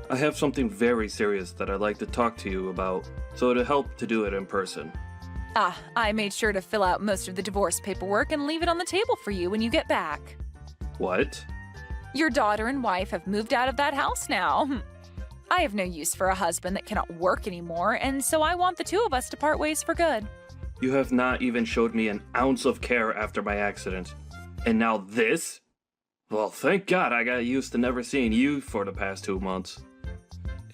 I have something very serious that I'd like to talk to you about, so it'd help to do it in person. I made sure to fill out most of the divorce paperwork and leave it on the table for you when you get back. What? Your daughter and wife have moved out of that house now. I have no use for a husband that cannot work anymore, and so I want the two of us to part ways for good. You have not even showed me an ounce of care after my accident. And now this? Well, thank God I got used to never seeing you for the past 2 months.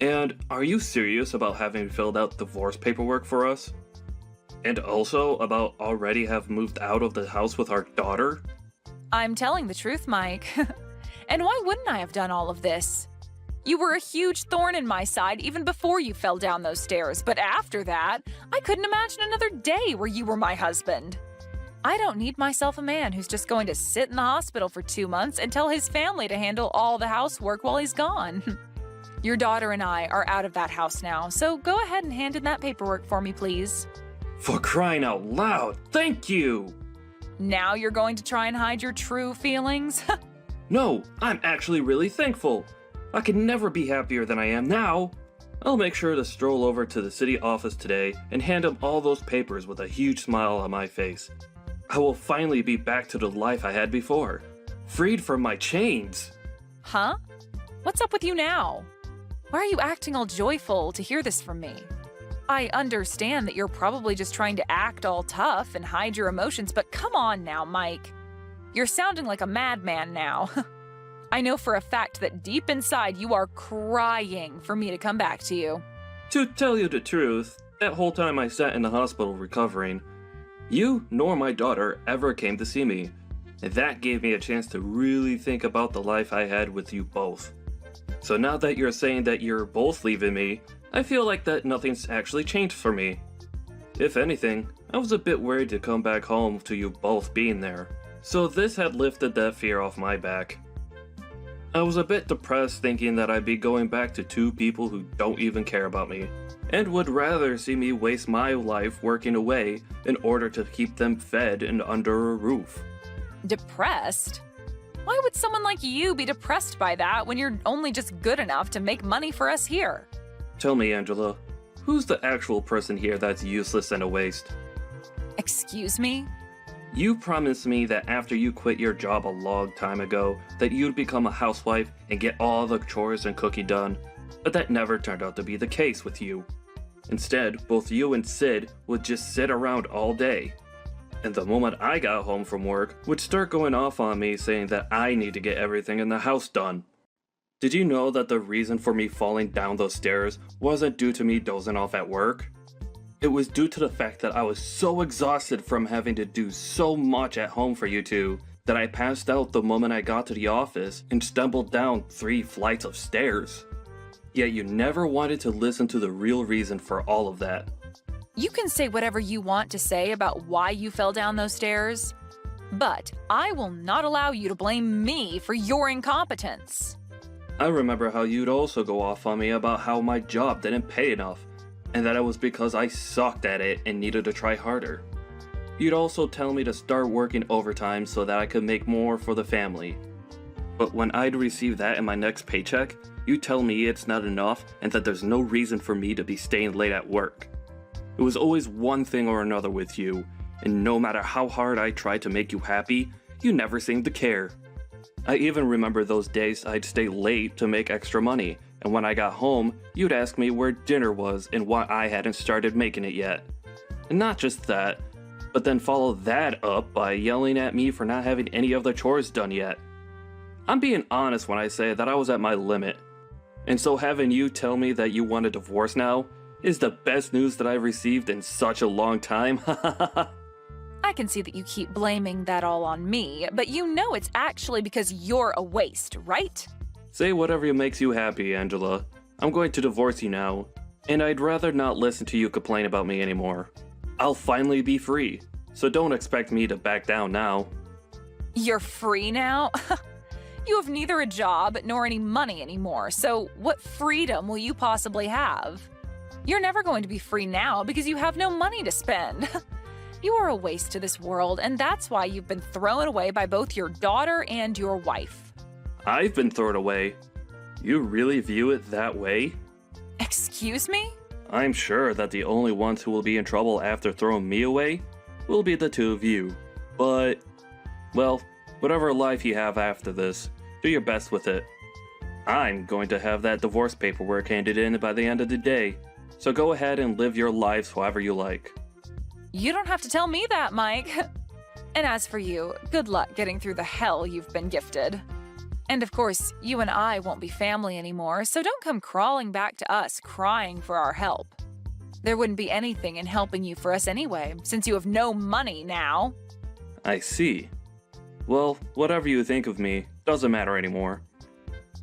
And are you serious about having filled out divorce paperwork for us? And also about already have moved out of the house with our daughter? I'm telling the truth, Mike. And why wouldn't I have done all of this? You were a huge thorn in my side even before you fell down those stairs, but after that, I couldn't imagine another day where you were my husband. I don't need myself a man who's just going to sit in the hospital for 2 months and tell his family to handle all the housework while he's gone. Your daughter and I are out of that house now, so go ahead and hand in that paperwork for me, please. For crying out loud, thank you! Now you're going to try and hide your true feelings? No, I'm actually really thankful. I can never be happier than I am now. I'll make sure to stroll over to the city office today and hand him all those papers with a huge smile on my face. I will finally be back to the life I had before, freed from my chains. Huh? What's up with you now? Why are you acting all joyful to hear this from me? I understand that you're probably just trying to act all tough and hide your emotions, but come on now, Mike. You're sounding like a madman now. I know for a fact that deep inside you are crying for me to come back to you. To tell you the truth, that whole time I sat in the hospital recovering, You nor my daughter ever came to see me, and that gave me a chance to really think about the life I had with you both. So now that you're saying that you're both leaving me, I feel like that nothing's actually changed for me. If anything, I was a bit worried to come back home to you both being there, so this had lifted that fear off my back. I was a bit depressed thinking that I'd be going back to two people who don't even care about me, and would rather see me waste my life working away in order to keep them fed and under a roof. Depressed? Why would someone like you be depressed by that when you're only just good enough to make money for us here? Tell me, Angela, who's the actual person here that's useless and a waste? Excuse me? You promised me that after you quit your job a long time ago, that you'd become a housewife and get all the chores and cooking done, but that never turned out to be the case with you. Instead, both you and Sid would just sit around all day. And the moment I got home from work, would start going off on me saying that I need to get everything in the house done. Did you know that the reason for me falling down those stairs wasn't due to me dozing off at work? It was due to the fact that I was so exhausted from having to do so much at home for you two that I passed out the moment I got to the office and stumbled down 3 flights of stairs. Yet you never wanted to listen to the real reason for all of that. You can say whatever you want to say about why you fell down those stairs, but I will not allow you to blame me for your incompetence. I remember how you'd also go off on me about how my job didn't pay enough, and that it was because I sucked at it and needed to try harder. You'd also tell me to start working overtime so that I could make more for the family. But when I'd receive that in my next paycheck, you'd tell me it's not enough and that there's no reason for me to be staying late at work. It was always one thing or another with you, and no matter how hard I tried to make you happy, you never seemed to care. I even remember those days I'd stay late to make extra money, and when I got home, you'd ask me where dinner was and why I hadn't started making it yet. And not just that, but then follow that up by yelling at me for not having any of the chores done yet. I'm being honest when I say that I was at my limit, and so having you tell me that you want a divorce now is the best news that I've received in such a long time. I can see that you keep blaming that all on me, but you know it's actually because you're a waste, right? Say whatever makes you happy, Angela. I'm going to divorce you now, and I'd rather not listen to you complain about me anymore. I'll finally be free, so don't expect me to back down now. You're free now? You have neither a job nor any money anymore, so what freedom will you possibly have? You're never going to be free now because you have no money to spend. You are a waste to this world, and that's why you've been thrown away by both your daughter and your wife. I've been thrown away. You really view it that way? Excuse me? I'm sure that the only ones who will be in trouble after throwing me away will be the two of you. But, well, whatever life you have after this, do your best with it. I'm going to have that divorce paperwork handed in by the end of the day, so go ahead and live your lives however you like. You don't have to tell me that, Mike. And as for you, good luck getting through the hell you've been gifted. And of course, you and I won't be family anymore, so don't come crawling back to us crying for our help. There wouldn't be anything in helping you for us anyway, since you have no money now. I see. Well, whatever you think of me doesn't matter anymore.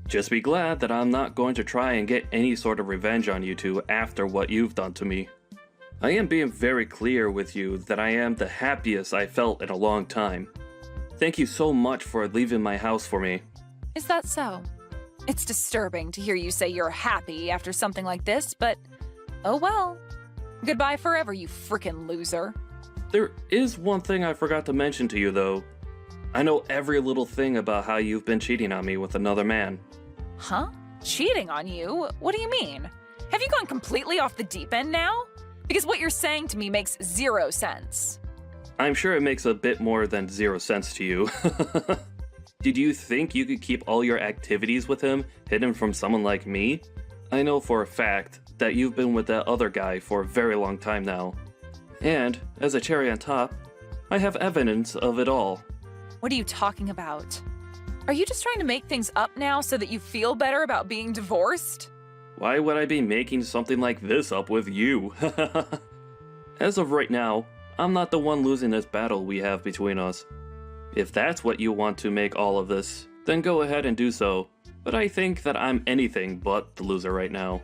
Just be glad that I'm not going to try and get any sort of revenge on you two after what you've done to me. I am being very clear with you that I am the happiest I felt in a long time. Thank you so much for leaving my house for me. Is that so? It's disturbing to hear you say you're happy after something like this, but oh well. Goodbye forever, you frickin' loser. There is one thing I forgot to mention to you, though. I know every little thing about how you've been cheating on me with another man. Huh? Cheating on you? What do you mean? Have you gone completely off the deep end now? Because what you're saying to me makes 0 sense. I'm sure it makes a bit more than 0 sense to you. Did you think you could keep all your activities with him hidden from someone like me? I know for a fact that you've been with that other guy for a very long time now. And, as a cherry on top, I have evidence of it all. What are you talking about? Are you just trying to make things up now so that you feel better about being divorced? Why would I be making something like this up with you? As of right now, I'm not the one losing this battle we have between us. If that's what you want to make all of this, then go ahead and do so. But I think that I'm anything but the loser right now.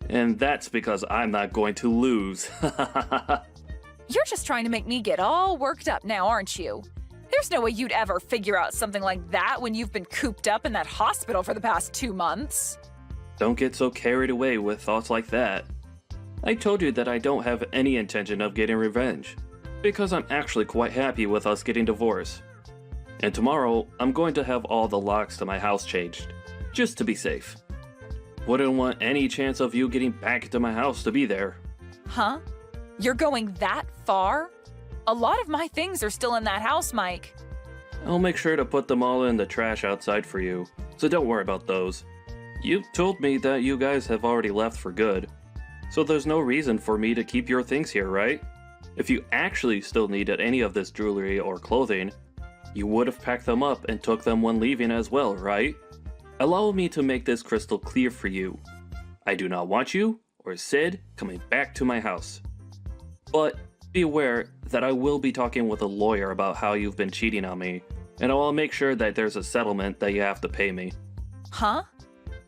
And that's because I'm not going to lose. You're just trying to make me get all worked up now, aren't you? There's no way you'd ever figure out something like that when you've been cooped up in that hospital for the past 2 months. Don't get so carried away with thoughts like that. I told you that I don't have any intention of getting revenge, because I'm actually quite happy with us getting divorced. And tomorrow, I'm going to have all the locks to my house changed, just to be safe. Wouldn't want any chance of you getting back into my house to be there. Huh? You're going that far? A lot of my things are still in that house, Mike. I'll make sure to put them all in the trash outside for you, so don't worry about those. You told me that you guys have already left for good, so there's no reason for me to keep your things here, right? If you actually still needed any of this jewelry or clothing, you would have packed them up and took them when leaving as well, right? Allow me to make this crystal clear for you. I do not want you, or Sid, coming back to my house. But be aware that I will be talking with a lawyer about how you've been cheating on me, and I will make sure that there's a settlement that you have to pay me. Huh?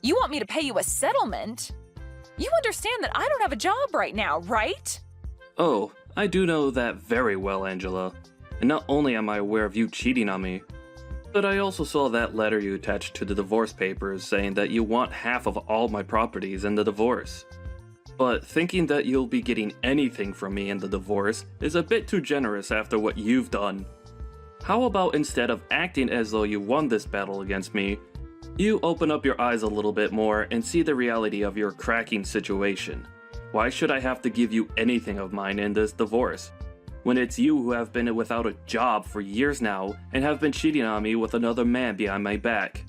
You want me to pay you a settlement? You understand that I don't have a job right now, right? Oh, I do know that very well, Angela. And not only am I aware of you cheating on me, but I also saw that letter you attached to the divorce papers saying that you want half of all my properties in the divorce. But thinking that you'll be getting anything from me in the divorce is a bit too generous after what you've done. How about instead of acting as though you won this battle against me, you open up your eyes a little bit more and see the reality of your cracking situation? Why should I have to give you anything of mine in this divorce, when it's you who have been without a job for years now and have been cheating on me with another man behind my back?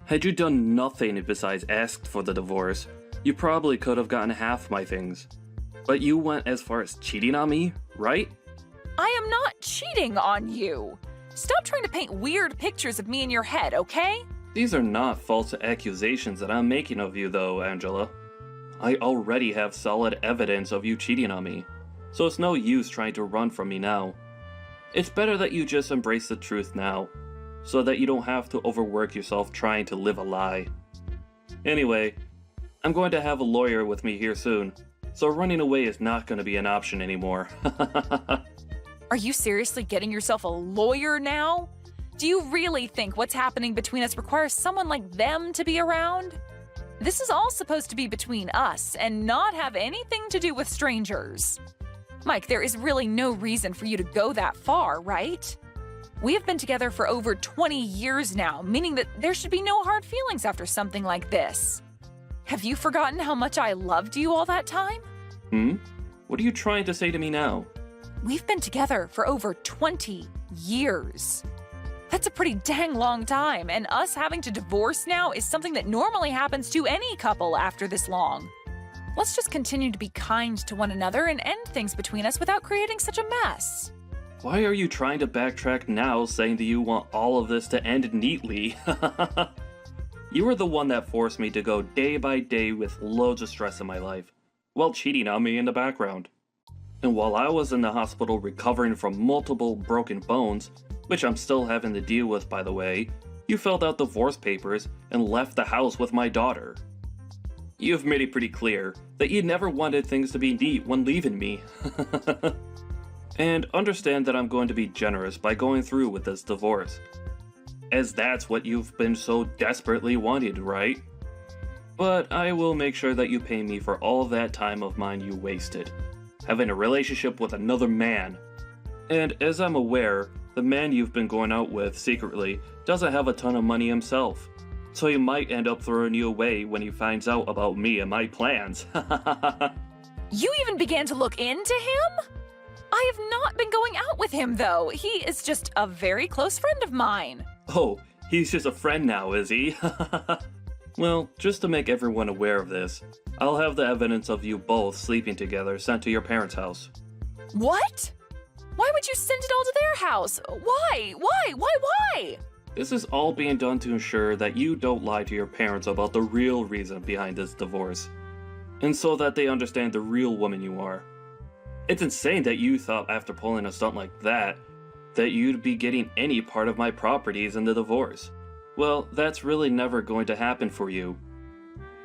Had you done nothing besides asked for the divorce, you probably could have gotten half my things. But you went as far as cheating on me, right? I am not cheating on you. Stop trying to paint weird pictures of me in your head, okay? These are not false accusations that I'm making of you though, Angela. I already have solid evidence of you cheating on me, so it's no use trying to run from me now. It's better that you just embrace the truth now, so that you don't have to overwork yourself trying to live a lie. Anyway, I'm going to have a lawyer with me here soon, so running away is not going to be an option anymore. Are you seriously getting yourself a lawyer now? Do you really think what's happening between us requires someone like them to be around? This is all supposed to be between us and not have anything to do with strangers. Mike, there is really no reason for you to go that far, right? We have been together for over 20 years now, meaning that there should be no hard feelings after something like this. Have you forgotten how much I loved you all that time? What are you trying to say to me now? We've been together for over 20 years. That's a pretty dang long time, and us having to divorce now is something that normally happens to any couple after this long. Let's just continue to be kind to one another and end things between us without creating such a mess. Why are you trying to backtrack now, saying that you want all of this to end neatly? You were the one that forced me to go day by day with loads of stress in my life, while cheating on me in the background. And while I was in the hospital recovering from multiple broken bones, which I'm still having to deal with by the way, you filled out divorce papers and left the house with my daughter. You've made it pretty clear that you never wanted things to be neat when leaving me. And understand that I'm going to be generous by going through with this divorce, as that's what you've been so desperately wanting, right? But I will make sure that you pay me for all of that time of mine you wasted, having a relationship with another man. And as I'm aware, the man you've been going out with secretly doesn't have a ton of money himself, so he might end up throwing you away when he finds out about me and my plans. You even began to look into him? I have not been going out with him, though. He is just a very close friend of mine. Oh, he's just a friend now, is he? Well, just to make everyone aware of this, I'll have the evidence of you both sleeping together sent to your parents' house. What? Why would you send it all to their house? Why? This is all being done to ensure that you don't lie to your parents about the real reason behind this divorce, and so that they understand the real woman you are. It's insane that you thought after pulling a stunt like that you'd be getting any part of my properties in the divorce. Well, that's really never going to happen for you.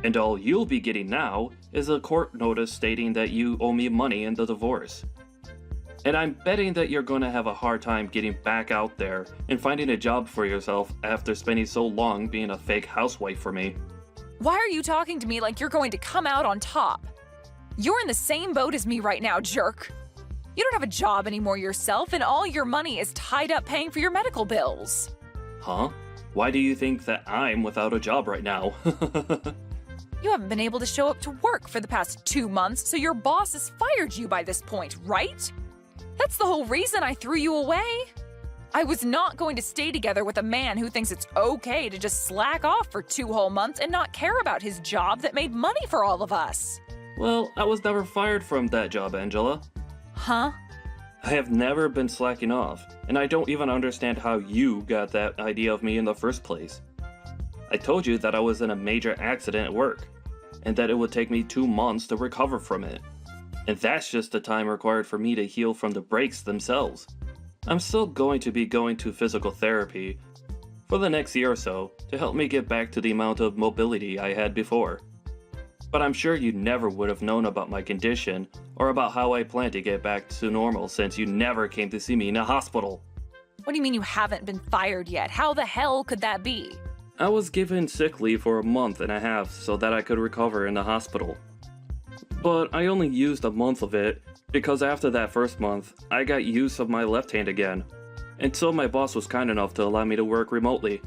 And all you'll be getting now is a court notice stating that you owe me money in the divorce. And I'm betting that you're going to have a hard time getting back out there and finding a job for yourself after spending so long being a fake housewife for me. Why are you talking to me like you're going to come out on top? You're in the same boat as me right now, jerk. You don't have a job anymore yourself, and all your money is tied up paying for your medical bills. Huh? Why do you think that I'm without a job right now? You haven't been able to show up to work for the past 2 months, so your boss has fired you by this point, right? That's the whole reason I threw you away. I was not going to stay together with a man who thinks it's okay to just slack off for 2 whole months and not care about his job that made money for all of us. Well, I was never fired from that job, Angela. Huh? I have never been slacking off, and I don't even understand how you got that idea of me in the first place. I told you that I was in a major accident at work, and that it would take me 2 months to recover from it. And that's just the time required for me to heal from the breaks themselves. I'm still going to be going to physical therapy for the next year or so to help me get back to the amount of mobility I had before. But I'm sure you never would have known about my condition or about how I plan to get back to normal since you never came to see me in a hospital. What do you mean you haven't been fired yet? How the hell could that be? I was given sick leave for a month and a half so that I could recover in the hospital. But I only used a month of it because after that first month, I got use of my left hand again. And so my boss was kind enough to allow me to work remotely,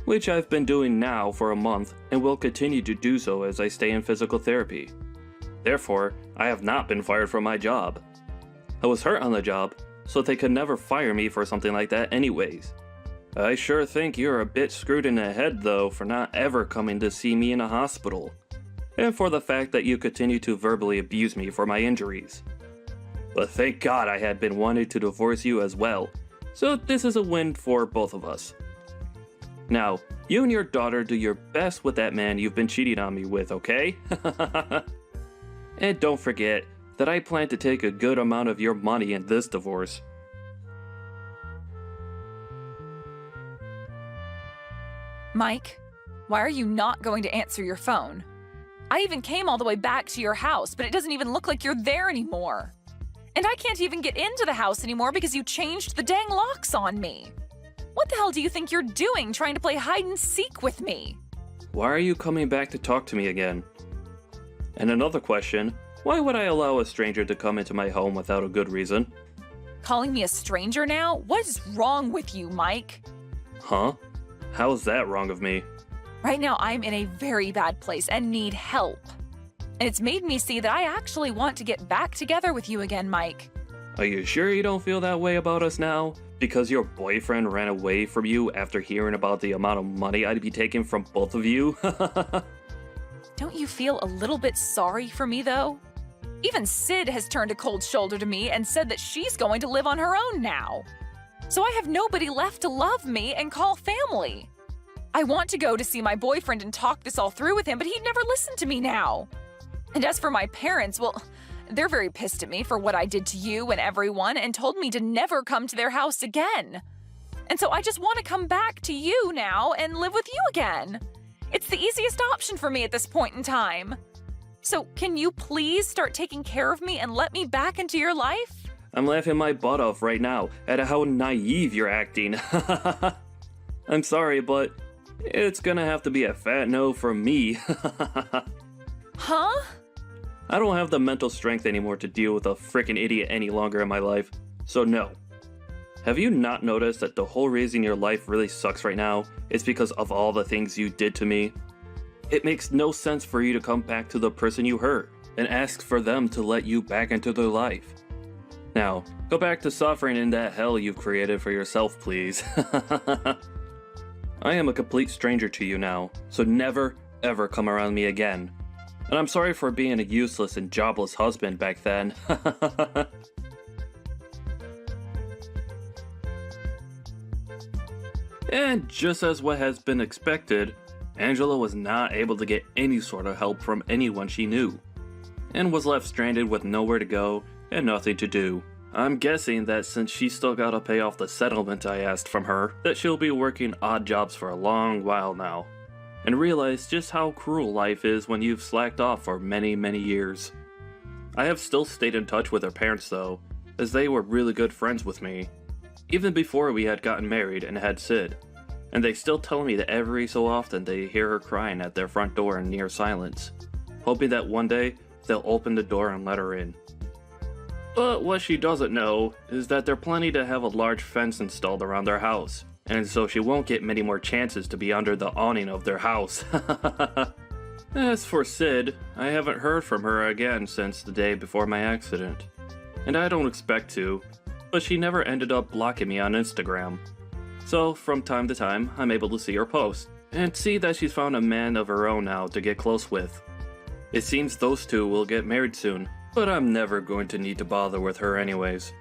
which I've been doing now for a month and will continue to do so as I stay in physical therapy. Therefore, I have not been fired from my job. I was hurt on the job, so they could never fire me for something like that anyways. I sure think you're a bit screwed in the head though for not ever coming to see me in a hospital, and for the fact that you continue to verbally abuse me for my injuries. But thank God I had been wanting to divorce you as well, so this is a win for both of us. Now, you and your daughter do your best with that man you've been cheating on me with, okay? And don't forget that I plan to take a good amount of your money in this divorce. Mike, why are you not going to answer your phone? I even came all the way back to your house, but it doesn't even look like you're there anymore. And I can't even get into the house anymore because you changed the dang locks on me. What the hell do you think you're doing trying to play hide and seek with me? Why are you coming back to talk to me again? And another question, why would I allow a stranger to come into my home without a good reason? Calling me a stranger now? What is wrong with you, Mike? Huh? How's that wrong of me? Right now, I'm in a very bad place and need help. And it's made me see that I actually want to get back together with you again, Mike. Are you sure you don't feel that way about us now? Because your boyfriend ran away from you after hearing about the amount of money I'd be taking from both of you? Don't you feel a little bit sorry for me, though? Even Sid has turned a cold shoulder to me and said that she's going to live on her own now. So I have nobody left to love me and call family. I want to go to see my boyfriend and talk this all through with him, but he'd never listen to me now. And as for my parents, well, they're very pissed at me for what I did to you and everyone and told me to never come to their house again. And so I just want to come back to you now and live with you again. It's the easiest option for me at this point in time. So can you please start taking care of me and let me back into your life? I'm laughing my butt off right now at how naive you're acting. I'm sorry, but it's gonna have to be a fat no from me. Huh? I don't have the mental strength anymore to deal with a frickin' idiot any longer in my life, so no. Have you not noticed that the whole reason your life really sucks right now is because of all the things you did to me? It makes no sense for you to come back to the person you hurt and ask for them to let you back into their life. Now, go back to suffering in that hell you've created for yourself, please. I am a complete stranger to you now, so never, ever come around me again. And I'm sorry for being a useless and jobless husband back then. And just as what has been expected, Angela was not able to get any sort of help from anyone she knew, and was left stranded with nowhere to go and nothing to do. I'm guessing that since she still gotta pay off the settlement I asked from her, that she'll be working odd jobs for a long while now, and realize just how cruel life is when you've slacked off for many, many years. I have still stayed in touch with her parents though, as they were really good friends with me, even before we had gotten married and had Sid, and they still tell me that every so often they hear her crying at their front door in near silence, hoping that one day they'll open the door and let her in. But what she doesn't know is that they're planning to have a large fence installed around their house, and so she won't get many more chances to be under the awning of their house. As for Sid, I haven't heard from her again since the day before my accident, and I don't expect to, but she never ended up blocking me on Instagram. So from time to time, I'm able to see her post, and see that she's found a man of her own now to get close with. It seems those two will get married soon, but I'm never going to need to bother with her anyways.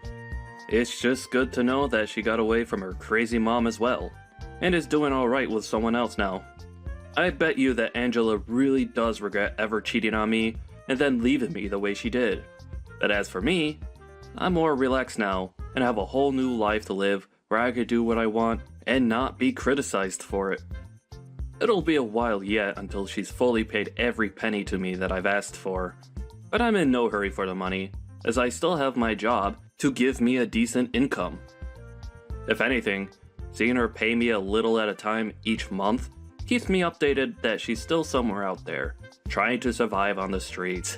It's just good to know that she got away from her crazy mom as well, and is doing alright with someone else now. I bet you that Angela really does regret ever cheating on me and then leaving me the way she did. But as for me, I'm more relaxed now and have a whole new life to live where I could do what I want and not be criticized for it. It'll be a while yet until she's fully paid every penny to me that I've asked for, but I'm in no hurry for the money, as I still have my job to give me a decent income. If anything, seeing her pay me a little at a time each month keeps me updated that she's still somewhere out there, trying to survive on the streets.